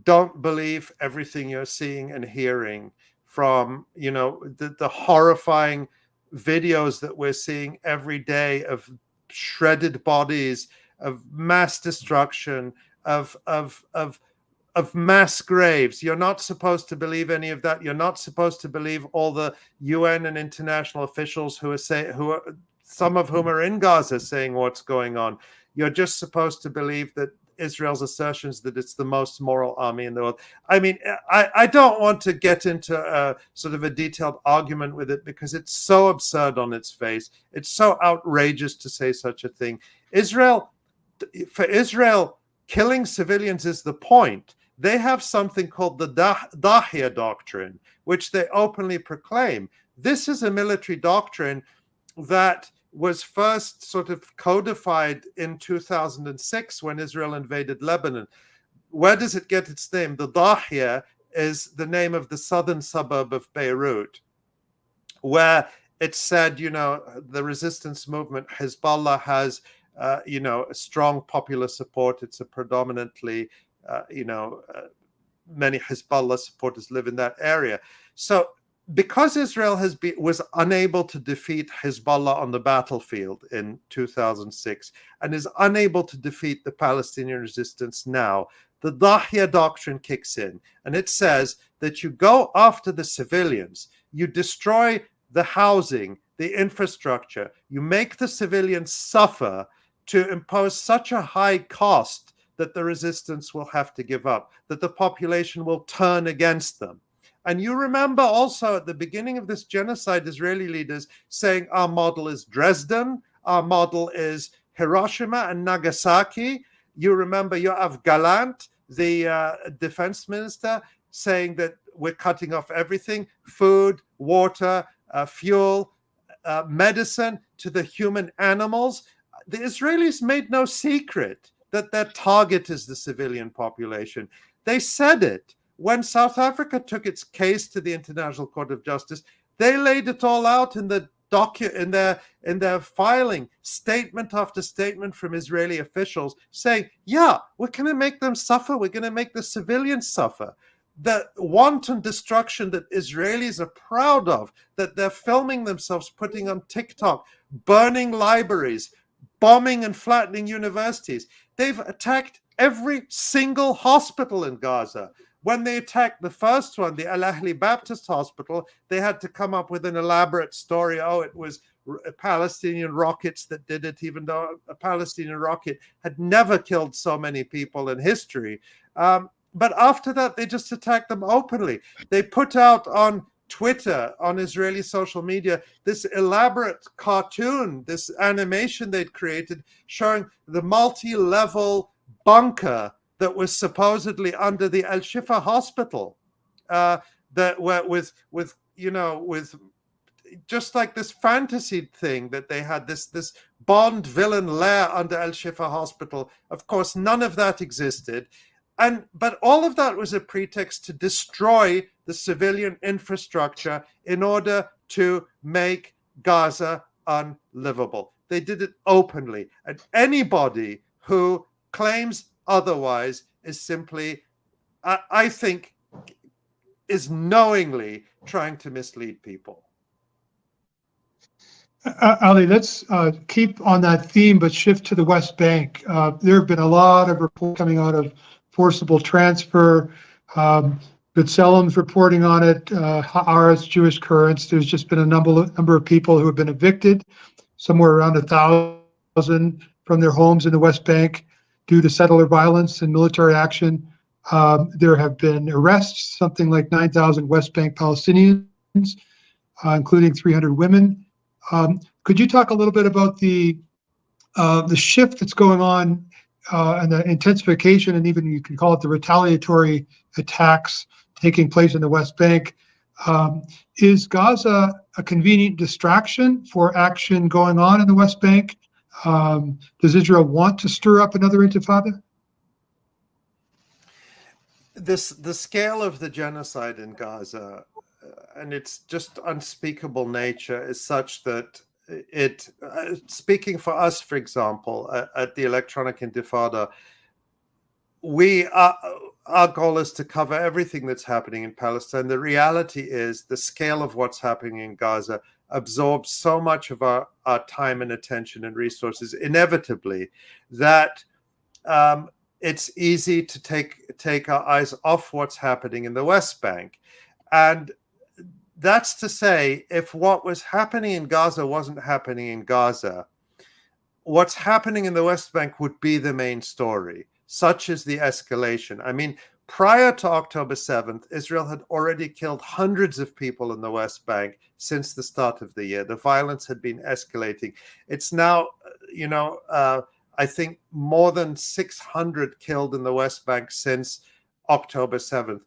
don't believe everything you're seeing and hearing from, the horrifying videos that we're seeing every day of shredded bodies, of mass destruction, of mass graves. You're not supposed to believe any of that. You're not supposed to believe all the UN and international officials some of whom are in Gaza saying what's going on. You're just supposed to believe that Israel's assertions that it's the most moral army in the world. I mean, I don't want to get into a sort of a detailed argument with it because it's so absurd on its face. It's so outrageous to say such a thing. For Israel, killing civilians is the point. They have something called the Dahya doctrine, which they openly proclaim. This is a military doctrine that was first sort of codified in 2006 when Israel invaded Lebanon. Where does it get its name? The Dahya is the name of the southern suburb of Beirut, where it said, the resistance movement, Hezbollah, has, a strong popular support. It's a predominantly, many Hezbollah supporters live in that area. So because Israel was unable to defeat Hezbollah on the battlefield in 2006 and is unable to defeat the Palestinian resistance now, the Dahya doctrine kicks in, and it says that you go after the civilians, you destroy the housing, the infrastructure, you make the civilians suffer to impose such a high cost that the resistance will have to give up, that the population will turn against them. And you remember also at the beginning of this genocide, Israeli leaders saying our model is Dresden, our model is Hiroshima and Nagasaki. You remember Yoav Gallant, the defense minister, saying that we're cutting off everything, food, water, fuel, medicine to the human animals. The Israelis made no secret that their target is the civilian population. They said it. When South Africa took its case to the International Court of Justice, they laid it all out in the in their filing, statement after statement from Israeli officials saying, yeah, we're going to make them suffer. We're going to make the civilians suffer. The wanton destruction that Israelis are proud of, that they're filming themselves putting on TikTok, burning libraries, bombing and flattening universities. They've attacked every single hospital in Gaza. When they attacked the first one, the Al Ahli Baptist Hospital, they had to come up with an elaborate story. Oh, it was Palestinian rockets that did it, even though a Palestinian rocket had never killed so many people in history. But after that, they just attacked them openly. They put out on Twitter, on Israeli social media, this elaborate cartoon, this animation they'd created showing the multi-level bunker that was supposedly under the Al Shifa hospital, with with just like this fantasy thing that they had, this Bond villain lair under El Shifa Hospital. Of course, none of that existed. But all of that was a pretext to destroy the civilian infrastructure in order to make Gaza unlivable. They did it openly. And anybody who claims otherwise is simply, I think, is knowingly trying to mislead people. Ali, let's keep on that theme, but shift to the West Bank. There have been a lot of reports coming out of forcible transfer. B'Tselem's reporting on it, Haaretz, Jewish Currents. There's just been a number of people who have been evicted, somewhere around 1,000 from their homes in the West Bank due to settler violence and military action. There have been arrests, something like 9,000 West Bank Palestinians, including 300 women. Could you talk a little bit about the shift that's going on and the intensification, and even you can call it the retaliatory attacks taking place in the West Bank? Is Gaza a convenient distraction for action going on in the West Bank? Does Israel want to stir up another intifada? The scale of the genocide in Gaza and its just unspeakable nature is such that it, speaking for us, for example, at the Electronic Intifada, our goal is to cover everything that's happening in Palestine. The reality is the scale of what's happening in Gaza absorbs so much of our time and attention and resources inevitably that it's easy to take our eyes off what's happening in the West Bank. And that's to say, if what was happening in Gaza wasn't happening in Gaza, what's happening in the West Bank would be the main story. Such is the escalation. I mean, prior to October 7th, Israel had already killed hundreds of people in the West Bank since the start of the year. The violence had been escalating. It's now, I think more than 600 killed in the West Bank since October 7th.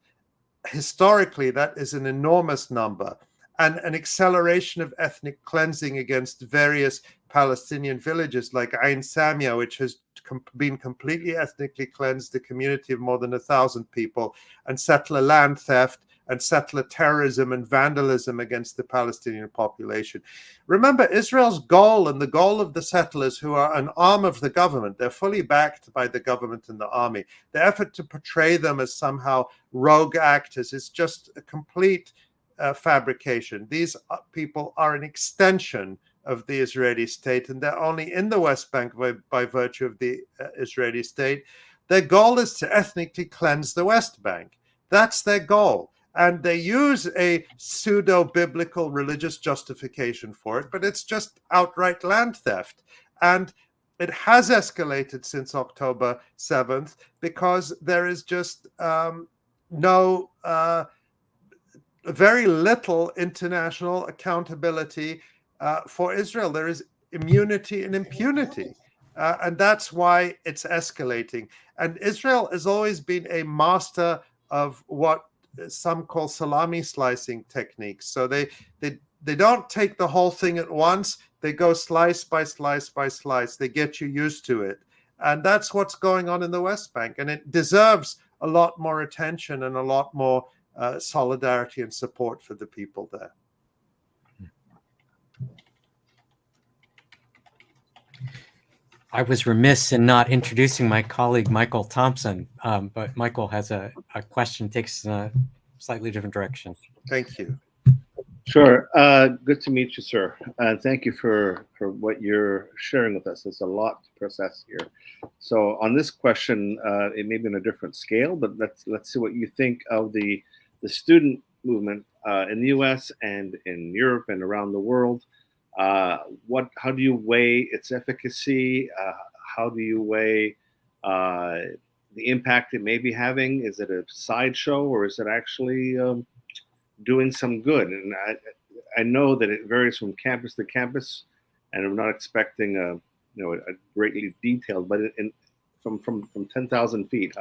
Historically, that is an enormous number, and an acceleration of ethnic cleansing against various Palestinian villages like Ain Samia, which has been completely ethnically cleansed, a community of more than 1,000 people, and settler land theft and settler terrorism and vandalism against the Palestinian population. Remember, Israel's goal and the goal of the settlers, who are an arm of the government, they're fully backed by the government and the army. The effort to portray them as somehow rogue actors is just a complete fabrication. These people are an extension of the Israeli state, and they're only in the West Bank by virtue of the Israeli state. Their goal is to ethnically cleanse the West Bank. That's their goal. And they use a pseudo-biblical religious justification for it, but it's just outright land theft. And it has escalated since October 7th because there is just very little international accountability for Israel. There is immunity and impunity. And that's why it's escalating. And Israel has always been a master of what some call salami slicing techniques. So they don't take the whole thing at once. They go slice by slice by slice. They get you used to it. And that's what's going on in the West Bank. And it deserves a lot more attention and a lot more solidarity and support for the people there. I was remiss in not introducing my colleague, Michael Thompson, but Michael has a question, takes a slightly different direction. Thank you. Sure. Good to meet you, sir. Thank you for what you're sharing with us. There's a lot to process here. So on this question, it may be on a different scale, but let's see what you think of the student movement in the U.S. and in Europe and around the world. How do you weigh its efficacy? How do you weigh the impact it may be having? Is it a sideshow, or is it actually doing some good? And I know that it varies from campus to campus, and I'm not expecting a greatly detailed, but from 10,000 feet,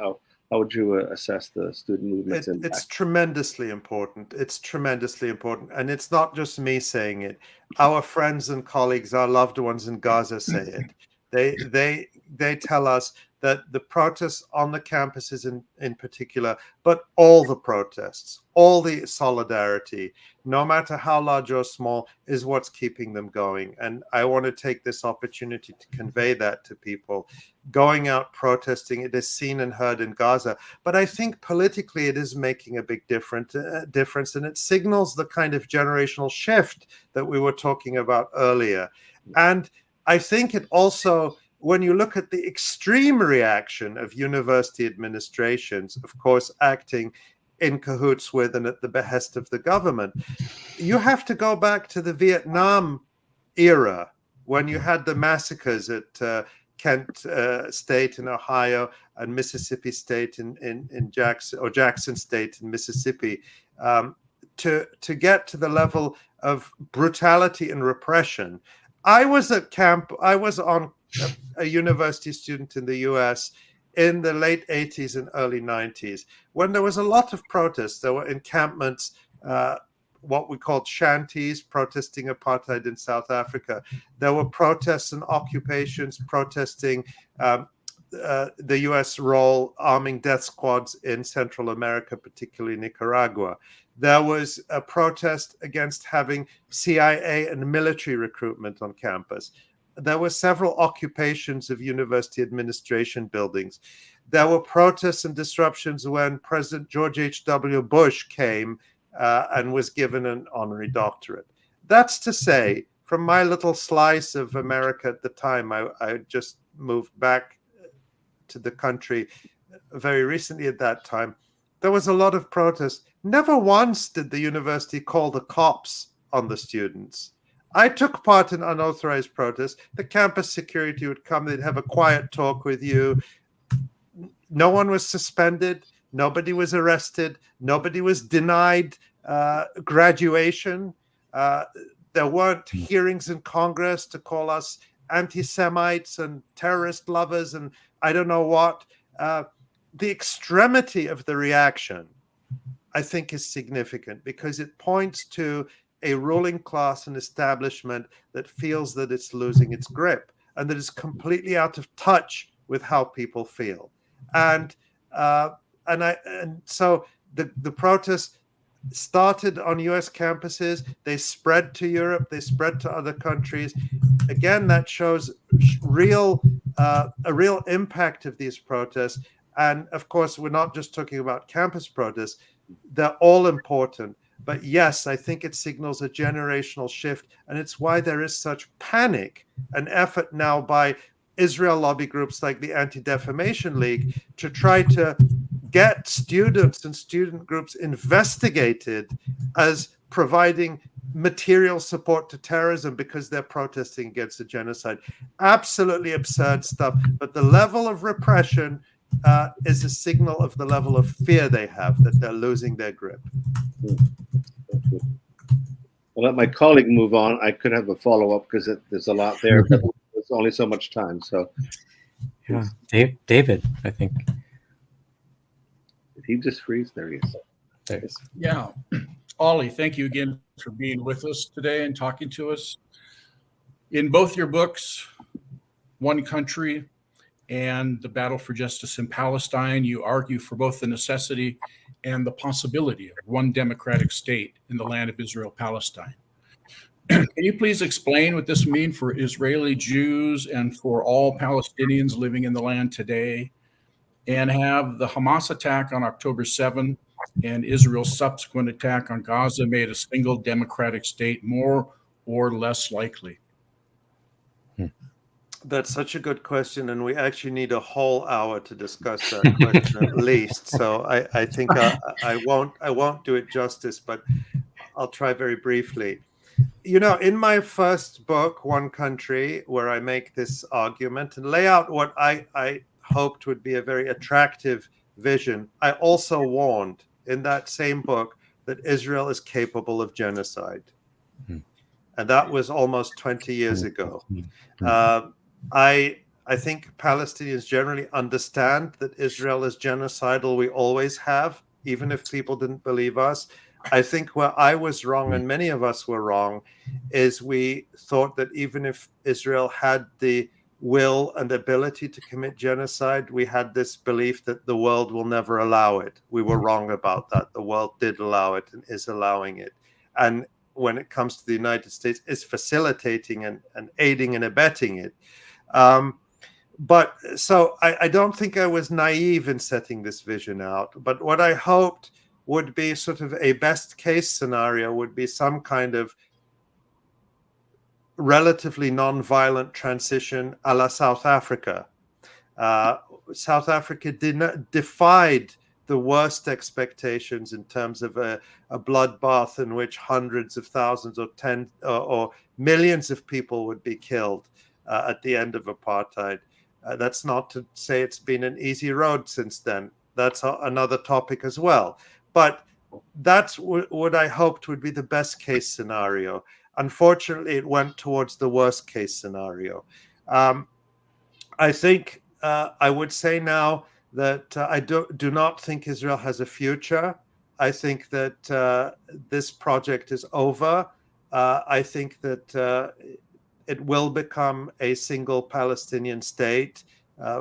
How would you assess the student movement's impact? It's tremendously important. It's tremendously important. And it's not just me saying it. Our friends and colleagues, our loved ones in Gaza say it. They tell us that the protests on the campuses in particular, but all the protests, all the solidarity, no matter how large or small, is what's keeping them going. And I want to take this opportunity to convey that to people. Going out protesting, it is seen and heard in Gaza, but I think politically it is making a big difference, and it signals the kind of generational shift that we were talking about earlier. And I think it also, when you look at the extreme reaction of university administrations, of course, acting in cahoots with and at the behest of the government, you have to go back to the Vietnam era when you had the massacres at Kent State in Ohio and Mississippi State in Jackson State in Mississippi, to get to the level of brutality and repression. I was on a university student in the US in the late 80s and early 90s when there was a lot of protests. There were encampments, what we called shanties, protesting apartheid in South Africa. There were protests and occupations protesting the US role arming death squads in Central America, particularly Nicaragua. There was a protest against having CIA and military recruitment on campus. There were several occupations of university administration buildings. There were protests and disruptions when President George H.W. Bush came and was given an honorary doctorate. That's to say, from my little slice of America at the time, I just moved back to the country very recently at that time, there was a lot of protest. Never once did the university call the cops on the students. I took part in unauthorized protests. The campus security would come, they'd have a quiet talk with you. No one was suspended. Nobody was arrested. Nobody was denied graduation. There weren't hearings in Congress to call us anti-Semites and terrorist lovers and I don't know what. The extremity of the reaction, I think, is significant because it points to a ruling class and establishment that feels that it's losing its grip and that is completely out of touch with how people feel. And so the protests started on US campuses, they spread to Europe, they spread to other countries. Again, that shows a real impact of these protests. And of course, we're not just talking about campus protests, they're all important. But yes, I think it signals a generational shift, and it's why there is such panic and effort now by Israel lobby groups like the Anti-Defamation League to try to get students and student groups investigated as providing material support to terrorism because they're protesting against the genocide. Absolutely absurd stuff. But the level of repression is a signal of the level of fear they have, that they're losing their grip. I'll let my colleague move on. I could have a follow-up because there's a lot there, but there's only so much time. So, yeah, David, I think. Did he just freeze? There he is. There he is. Yeah. Ollie, thank you again for being with us today and talking to us. In both your books, One Country and The Battle for Justice in Palestine, you argue for both the necessity and the possibility of one democratic state in the land of Israel-Palestine. Can you please explain what this means for Israeli Jews and for all Palestinians living in the land today? And have the Hamas attack on October 7 and Israel's subsequent attack on Gaza made a single democratic state more or less likely? That's such a good question, and we actually need a whole hour to discuss that question at least. So I think I won't do it justice, but I'll try very briefly. You know, in my first book, One Country, where I make this argument and lay out what I hoped would be a very attractive vision, I also warned in that same book that Israel is capable of genocide. And that was almost 20 years ago. I I think Palestinians generally understand that Israel is genocidal. We always have, even if people didn't believe us. I think where I was wrong, and many of us were wrong, is we thought that even if Israel had the will and ability to commit genocide, we had this belief that the world will never allow it. We were wrong about that. The world did allow it and is allowing it. And when it comes to the United States, is facilitating and aiding and abetting it. But so I don't think I was naive in setting this vision out. But what I hoped would be sort of a best case scenario would be some kind of relatively non-violent transition a la South Africa. South Africa defied the worst expectations in terms of a bloodbath in which hundreds of thousands or millions of people would be killed at the end of apartheid. That's not to say it's been an easy road since then. That's another topic as well. But that's what I hoped would be the best case scenario. Unfortunately, it went towards the worst case scenario. I think I would say now that I do not think Israel has a future. I think that this project is over. I think that it will become a single Palestinian state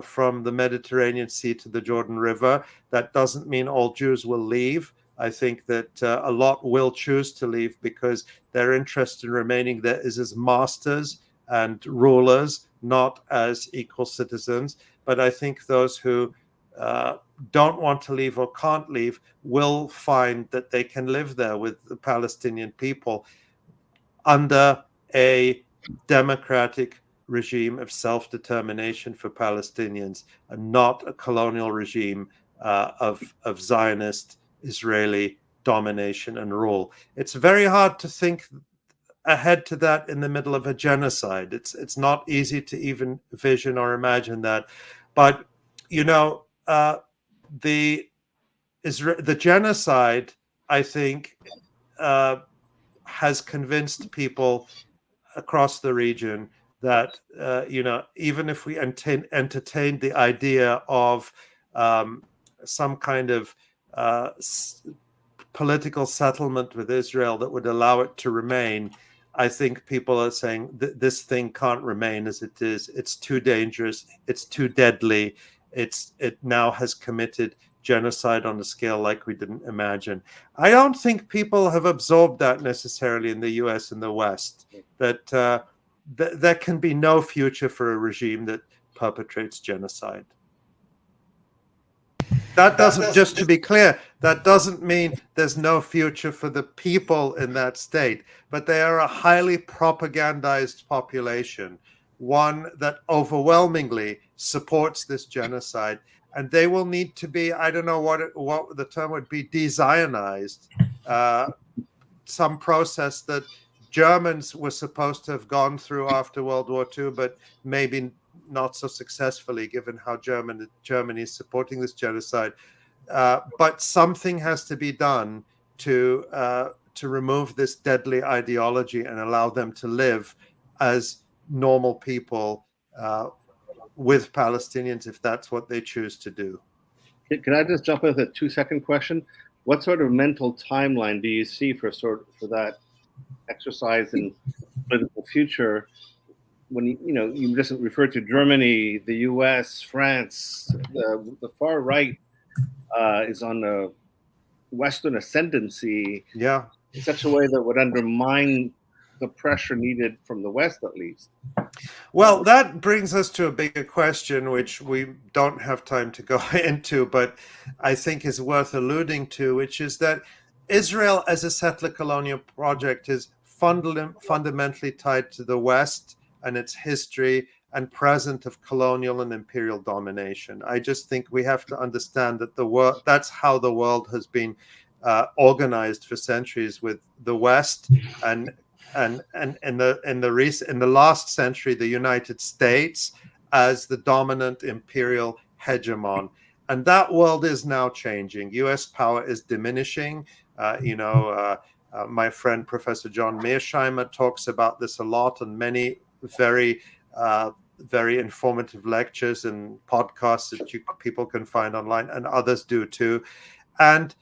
from the Mediterranean Sea to the Jordan River. That doesn't mean all Jews will leave. I think that a lot will choose to leave because their interest in remaining there is as masters and rulers, not as equal citizens. But I think those who don't want to leave or can't leave will find that they can live there with the Palestinian people under a democratic regime of self-determination for Palestinians, and not a colonial regime of Zionist Israeli domination and rule. It's very hard to think ahead to that in the middle of a genocide. It's not easy to even vision or imagine that. But you know, the genocide, I think, has convinced people across the region that even if we entertained the idea of some kind of political settlement with Israel that would allow it to remain, I think people are saying this thing can't remain as it is. It's too dangerous. It's too deadly. It now has committed genocide on a scale like we didn't imagine. I don't think people have absorbed that necessarily in the US and the West, that there can be no future for a regime that perpetrates genocide. That doesn't, just to be clear, that doesn't mean there's no future for the people in that state, but they are a highly propagandized population, one that overwhelmingly supports this genocide, and they will need to be, I don't know what the term would be, de-Zionized, some process that Germans were supposed to have gone through after World War II, but maybe not so successfully, given how Germany is supporting this genocide. But something has to be done to remove this deadly ideology and allow them to live as normal people with Palestinians, if that's what they choose to do. Can I just jump in with a 2-second question? What sort of mental timeline do you see for that exercise in political future? When you just referred to Germany, the U.S., France, the far right is on the Western ascendancy, yeah, in such a way that would undermine the pressure needed from the West, at least. Well, that brings us to a bigger question, which we don't have time to go into, but I think is worth alluding to, which is that Israel as a settler colonial project is fundamentally tied to the West and its history and present of colonial and imperial domination. I just think we have to understand that that's how the world has been organized for centuries, with the West and in the last century, the United States as the dominant imperial hegemon. And that world is now changing. US power is diminishing. My friend, Professor John Mearsheimer, talks about this a lot, and many very very informative lectures and podcasts that people can find online, and others do too. And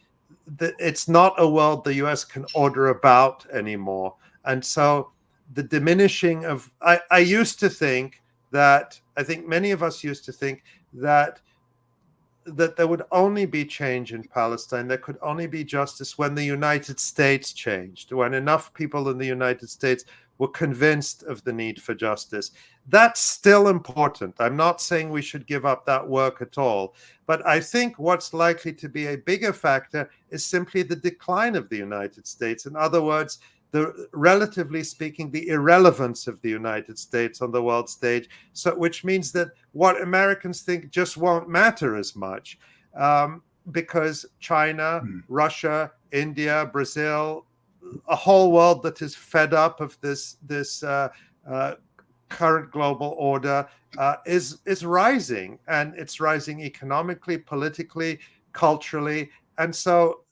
it's not a world the US can order about anymore. And so the diminishing of, I used to think that, I think many of us used to think that there would only be change in Palestine, there could only be justice when the United States changed, when enough people in the United States were convinced of the need for justice. That's still important. I'm not saying we should give up that work at all. But I think what's likely to be a bigger factor is simply the decline of the United States. In other words, relatively speaking, the irrelevance of the United States on the world stage, which means that what Americans think just won't matter as much, because China, Russia, India, Brazil, a whole world that is fed up of this current global order is rising, and it's rising economically, politically, culturally, and so,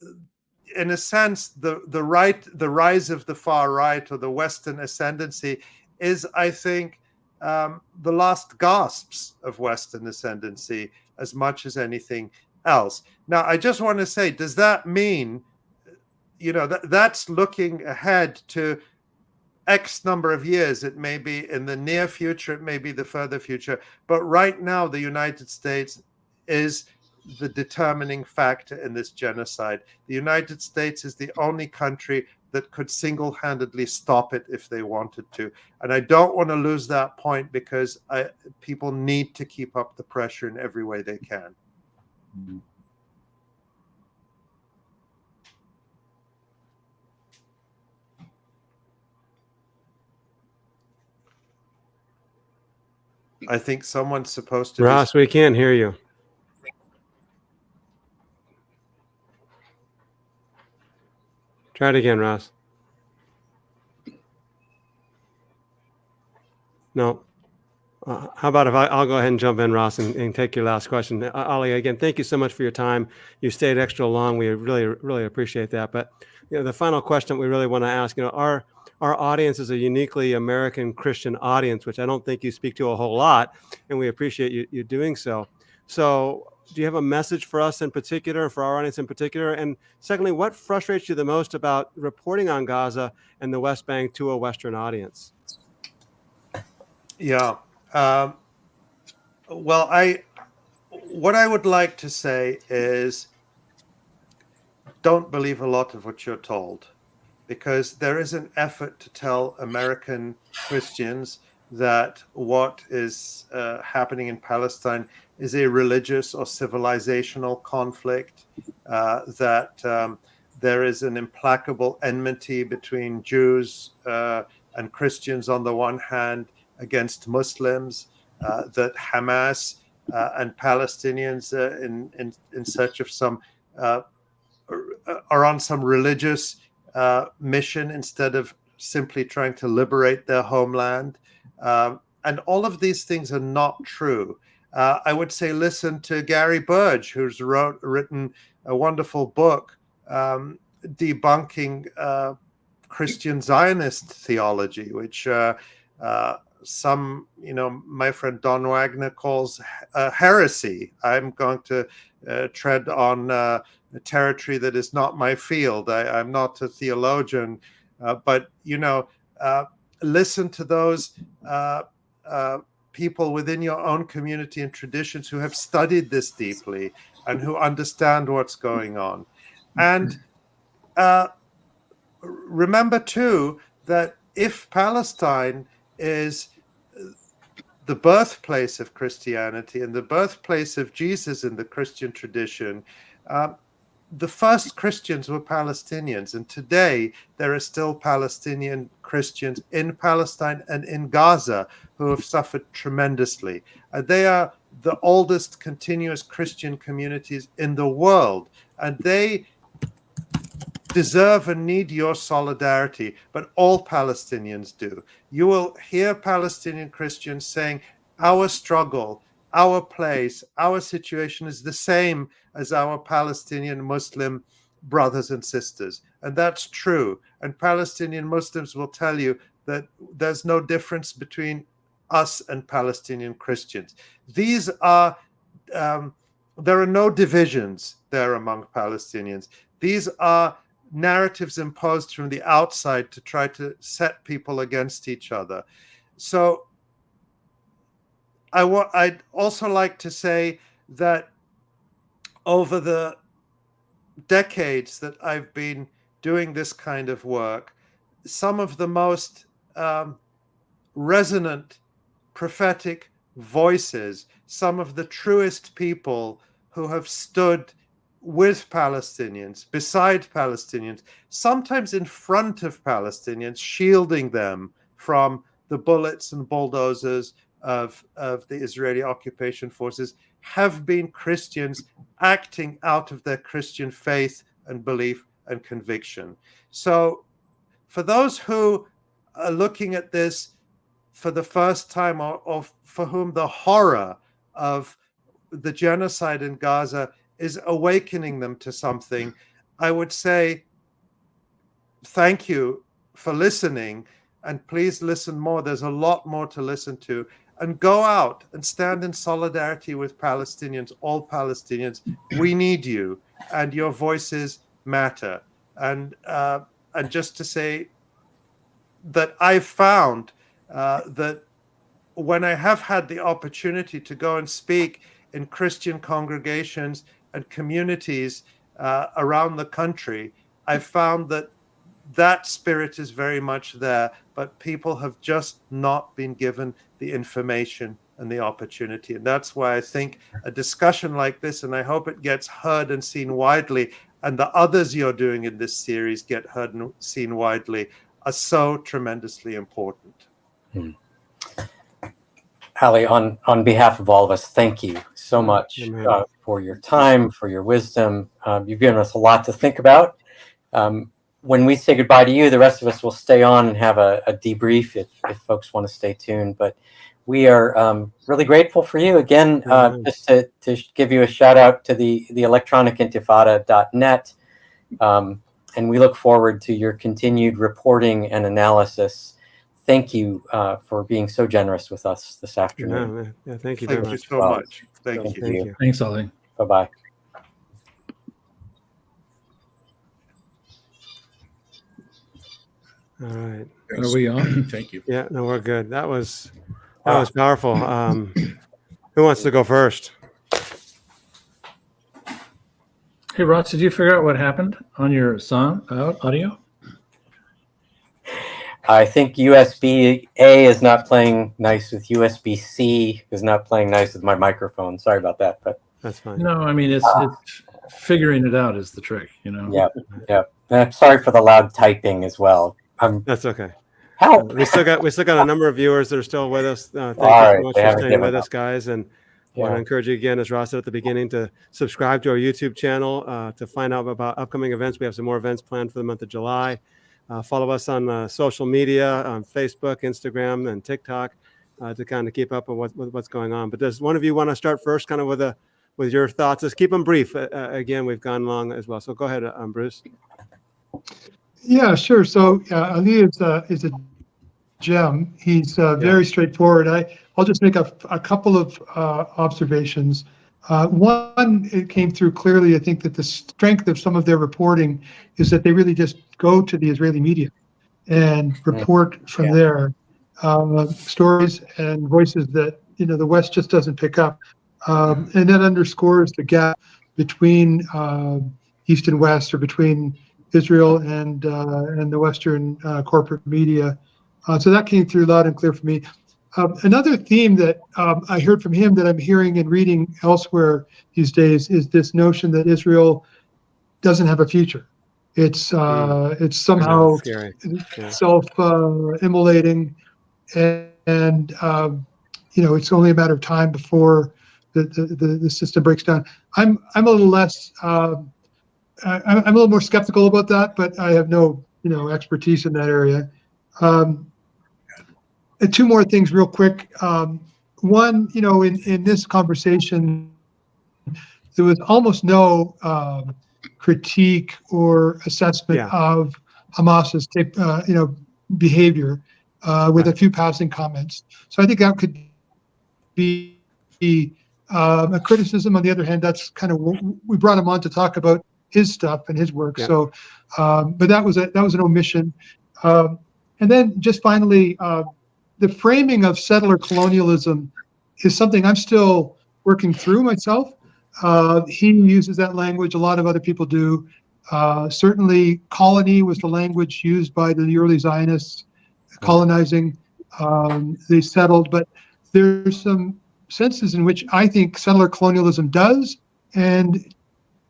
in a sense, the rise of the far right, or the Western ascendancy, is, I think, the last gasps of Western ascendancy as much as anything else. Now, I just want to say, does that mean, that's looking ahead to X number of years? It may be in the near future, it may be the further future, but right now the United States is the determining factor in this genocide. The United States is the only country that could single-handedly stop it if they wanted to. And I don't want to lose that point, because people need to keep up the pressure in every way they can. I think someone's supposed to Ross, we can't hear you. Try it again, Ross. No. How about if I'll go ahead and jump in, Ross, and take your last question. Ali, again, thank you so much for your time. You stayed extra long. We really, really appreciate that. But the final question we really want to ask, our audience is a uniquely American Christian audience, which I don't think you speak to a whole lot, and we appreciate you doing so. So do you have a message for us in particular, for our audience in particular? And secondly, what frustrates you the most about reporting on Gaza and the West Bank to a Western audience? Yeah. Well, what I would like to say is, don't believe a lot of what you're told, because there is an effort to tell American Christians that what is happening in Palestine is a religious or civilizational conflict, that there is an implacable enmity between Jews and Christians on the one hand against Muslims, that Hamas and Palestinians in search of some are on some religious mission instead of simply trying to liberate their homeland. And all of these things are not true. I would say listen to Gary Burge, who's written a wonderful book debunking Christian Zionist theology, which some, my friend Don Wagner calls heresy. I'm going to tread on a territory that is not my field. I'm not a theologian, but listen to those people within your own community and traditions who have studied this deeply and who understand what's going on. And remember too that if Palestine is the birthplace of Christianity and the birthplace of Jesus in the Christian tradition, the first Christians were Palestinians, and today there are still Palestinian Christians in Palestine and in Gaza who have suffered tremendously. They are the oldest continuous Christian communities in the world, and they deserve and need your solidarity, but all Palestinians do. You will hear Palestinian Christians saying, our struggle, our place, our situation is the same as our Palestinian Muslim brothers and sisters. And that's true. And Palestinian Muslims will tell you that there's no difference between us and Palestinian Christians. These are, there are no divisions there among Palestinians. These are narratives imposed from the outside to try to set people against each other. So I'd also like to say that over the decades that I've been doing this kind of work, some of the most resonant prophetic voices, some of the truest people who have stood with Palestinians, beside Palestinians, sometimes in front of Palestinians, shielding them from the bullets and bulldozers of the Israeli occupation forces, have been Christians acting out of their Christian faith and belief and conviction. So for those who are looking at this for the first time, or for whom the horror of the genocide in Gaza is awakening them to something, I would say thank you for listening, and please listen more. There's a lot more to listen to. And go out and stand in solidarity with Palestinians, all Palestinians. We need you, and your voices matter. And just to say that I've found that when I have had the opportunity to go and speak in Christian congregations and communities around the country, I've found that that spirit is very much there, but people have just not been given the information and the opportunity. And that's why I think a discussion like this, and I hope it gets heard and seen widely, and the others you're doing in this series get heard and seen widely, are so tremendously important. Ali, on behalf of all of us, thank you so much for your time, for your wisdom. You've given us a lot to think about. When we say goodbye to you, the rest of us will stay on and have a debrief if folks want to stay tuned. But we are really grateful for you. Again, just to give you a shout out to the electronicintifada.net. And we look forward to your continued reporting and analysis. Thank you for being so generous with us this afternoon. Yeah, thank you very much. Thank you so much. Thank you. Thanks, Ali. Bye-bye. All right. Are we on? Thank you. Yeah, no, we're good. That was powerful. Who wants to go first? Hey, Ross, did you figure out what happened on your audio? I think USB-A is not playing nice with USB-C, is not playing nice with my microphone. Sorry about that, but that's fine. No, I mean, it's figuring it out is the trick, you know? Yeah. And I'm sorry for the loud typing as well. That's okay. Help. We still got a number of viewers that are still with us. Thank you so much for staying with us, guys. And I want to encourage you again, as Ross said at the beginning, to subscribe to our YouTube channel to find out about upcoming events. We have some more events planned for the month of July. Follow us on social media, on Facebook, Instagram, and TikTok to kind of keep up with what's going on. But does one of you want to start first, kind of with your thoughts? Let's keep them brief. Again, we've gone long as well. So go ahead, Bruce. Yeah, sure. So Ali is a gem. He's very straightforward. I'll just make a couple of observations. One, it came through clearly, I think, that the strength of some of their reporting is that they really just go to the Israeli media and report from there stories and voices that the West just doesn't pick up. And that underscores the gap between East and West, or between Israel and the Western corporate media. So that came through loud and clear for me. Another theme that I heard from him that I'm hearing and reading elsewhere these days is this notion that Israel doesn't have a future. It's somehow self-immolating, and it's only a matter of time before the system breaks down. I'm a little less. I'm a little more skeptical about that, but I have no expertise in that area. Two more things real quick. One, in this conversation, there was almost no critique or assessment of Hamas's behavior. with a few passing comments. So I think that could be a criticism. On the other hand, that's kind of, we brought him on to talk about his stuff and his work. So, but that was an omission. And then just finally, the framing of settler colonialism is something I'm still working through myself. He uses that language. A lot of other people do. Certainly, colony was the language used by the early Zionists colonizing. They settled, but there's some senses in which I think settler colonialism does and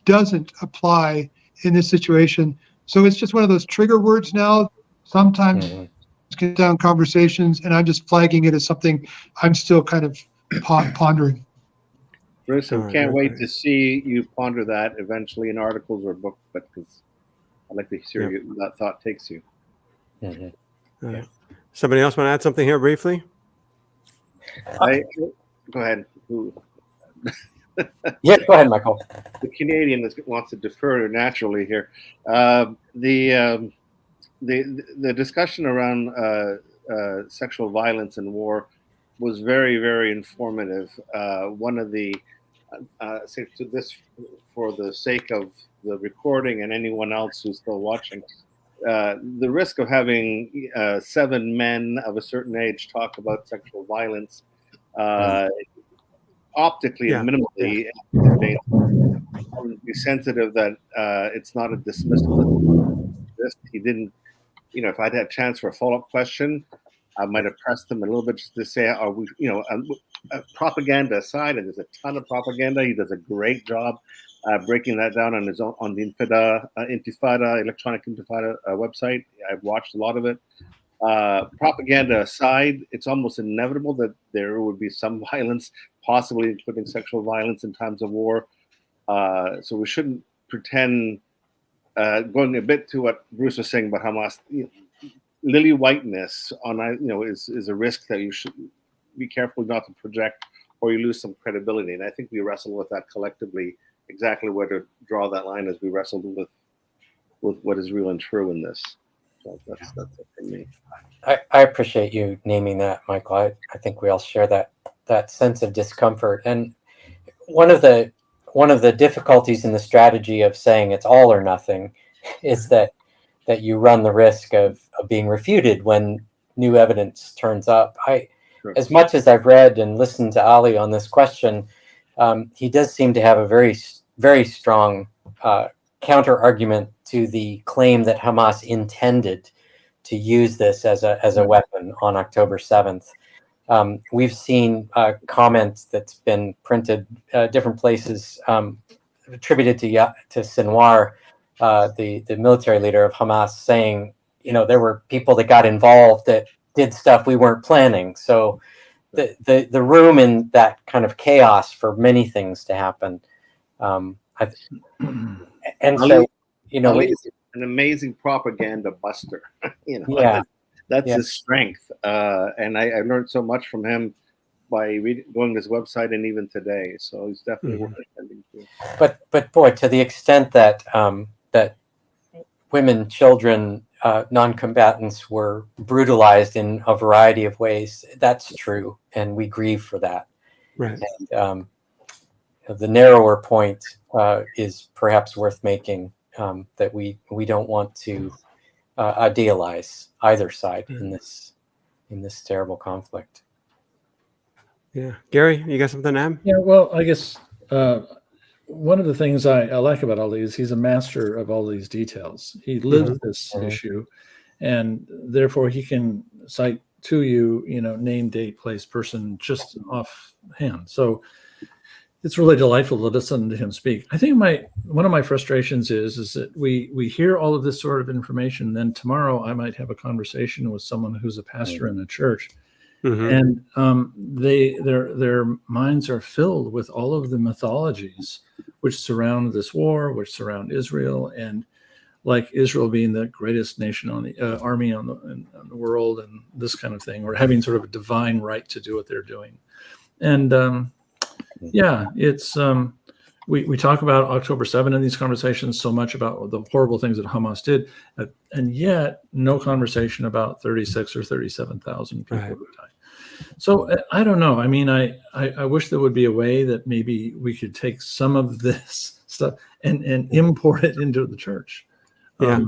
doesn't apply in this situation. So it's just one of those trigger words now. Sometimes get down conversations, and I'm just flagging it as something I'm still kind of pondering. Bruce, I can't wait to see you ponder that eventually in articles or books, but because I'd like to hear where that thought takes you. Somebody else want to add something here briefly? Go ahead. Yeah, go ahead, Michael. The Canadian wants to defer naturally here. The discussion around sexual violence and war was very, very informative. One of the for the sake of the recording and anyone else who's still watching, the risk of having 7 men of a certain age talk about sexual violence optically and minimally be sensitive that it's not a dismissal. He didn't, if I'd had a chance for a follow-up question, I might have pressed him a little bit just to say, are we, propaganda aside, and there's a ton of propaganda. He does a great job breaking that down on his own, on the Intifada, Electronic Intifada website. I've watched a lot of it. Propaganda aside, it's almost inevitable that there would be some violence, possibly including sexual violence in times of war. So we shouldn't pretend, going a bit to what Bruce was saying about Hamas, lily whiteness on, is a risk that you should be careful not to project, or you lose some credibility. And I think we wrestle with that collectively, exactly where to draw that line as we wrestled with what is real and true in this. So that's it for me. I appreciate you naming that, Michael. I think we all share that sense of discomfort. And one of the difficulties in the strategy of saying it's all or nothing is that you run the risk of being refuted when new evidence turns up. As much as I've read and listened to Ali on this question, he does seem to have a very, very strong counter argument to the claim that Hamas intended to use this as a weapon on October 7th. We've seen comments that's been printed different places attributed to Sinwar, the military leader of Hamas, saying, there were people that got involved that did stuff we weren't planning. So the room in that kind of chaos for many things to happen. Ali's an amazing propaganda buster. That's his strength. And I learned so much from him by going to his website and even today. So he's definitely worth attending to. But boy, to the extent that that women, children, non-combatants were brutalized in a variety of ways, that's true, and we grieve for that. Right. And the narrower point is perhaps worth making, that we don't want to idealize either side in this terrible conflict. Yeah, Gary, you got something to add? Yeah, well, I guess one of the things I like about Ali is he's a master of all these details. He lives this issue, and therefore he can cite to you, name, date, place, person, just offhand. So it's really delightful to listen to him speak. I think one of my frustrations is that we hear all of this sort of information, then tomorrow I might have a conversation with someone who's a pastor in a church, and their minds are filled with all of the mythologies which surround this war, which surround Israel, and like Israel being the greatest nation on the army in the world, and this kind of thing, or having sort of a divine right to do what they're doing, and it's we talk about October 7 in these conversations so much about the horrible things that Hamas did, and yet no conversation about 36 or 37,000 people who died. So I don't know. I mean, I wish there would be a way that maybe we could take some of this stuff and import it into the church. Yeah.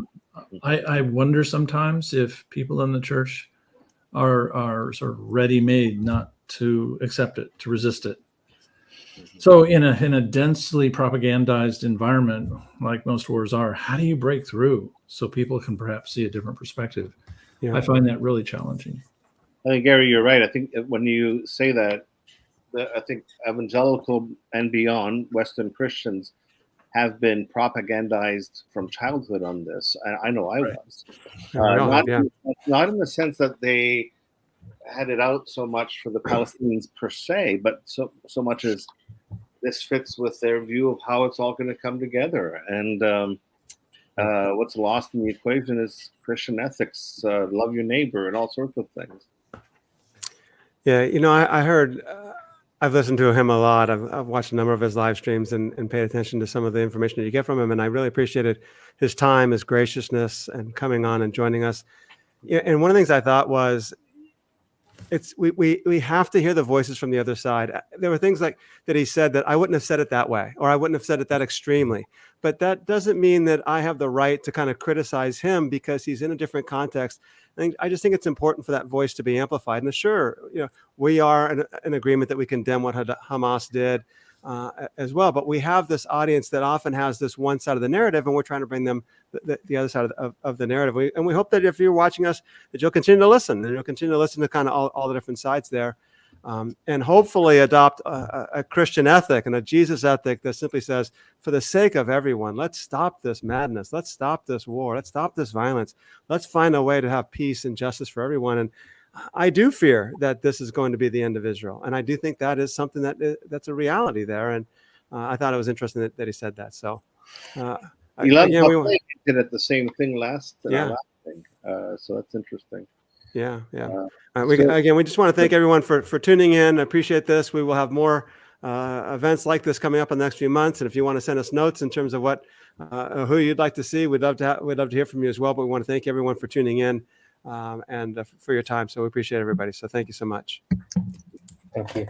I wonder sometimes if people in the church are sort of ready-made not to accept it, to resist it. So in a densely propagandized environment, like most wars are, how do you break through so people can perhaps see a different perspective? Yeah. I find that really challenging. I think, Gary, you're right. I think when you say that, I think evangelical and beyond Western Christians have been propagandized from childhood on this. I know I was. Not in the sense that they had it out so much for the Palestinians per se, but so much as this fits with their view of how it's all going to come together. And what's lost in the equation is Christian ethics, love your neighbor, and all sorts of things. Yeah, I heard, I've listened to him a lot. I've watched a number of his live streams and paid attention to some of the information that you get from him. And I really appreciated his time, his graciousness, and coming on and joining us. Yeah, and one of the things I thought was, we have to hear the voices from the other side. There were things like that he said that I wouldn't have said it that way, or I wouldn't have said it that extremely. But that doesn't mean that I have the right to kind of criticize him because he's in a different context. I just think it's important for that voice to be amplified. And sure, we are in agreement that we condemn what Hamas did as well. But we have this audience that often has this one side of the narrative, and we're trying to bring them the other side of the narrative. And we hope that if you're watching us, that you'll continue to listen, and you'll continue to listen to kind of all the different sides there. And hopefully adopt a Christian ethic and a Jesus ethic that simply says, for the sake of everyone, let's stop this madness. Let's stop this war. Let's stop this violence. Let's find a way to have peace and justice for everyone. And I do fear that this is going to be the end of Israel. And I do think that is something that's a reality there. And I thought it was interesting that he said that. So we did it the same thing last thing. So that's interesting. Yeah. We just want to thank everyone for tuning in. I appreciate this. We will have more events like this coming up in the next few months. And if you want to send us notes in terms of who you'd like to see, we'd love to hear from you as well. But we want to thank everyone for tuning in and for your time. So we appreciate everybody. So thank you so much. Thank you.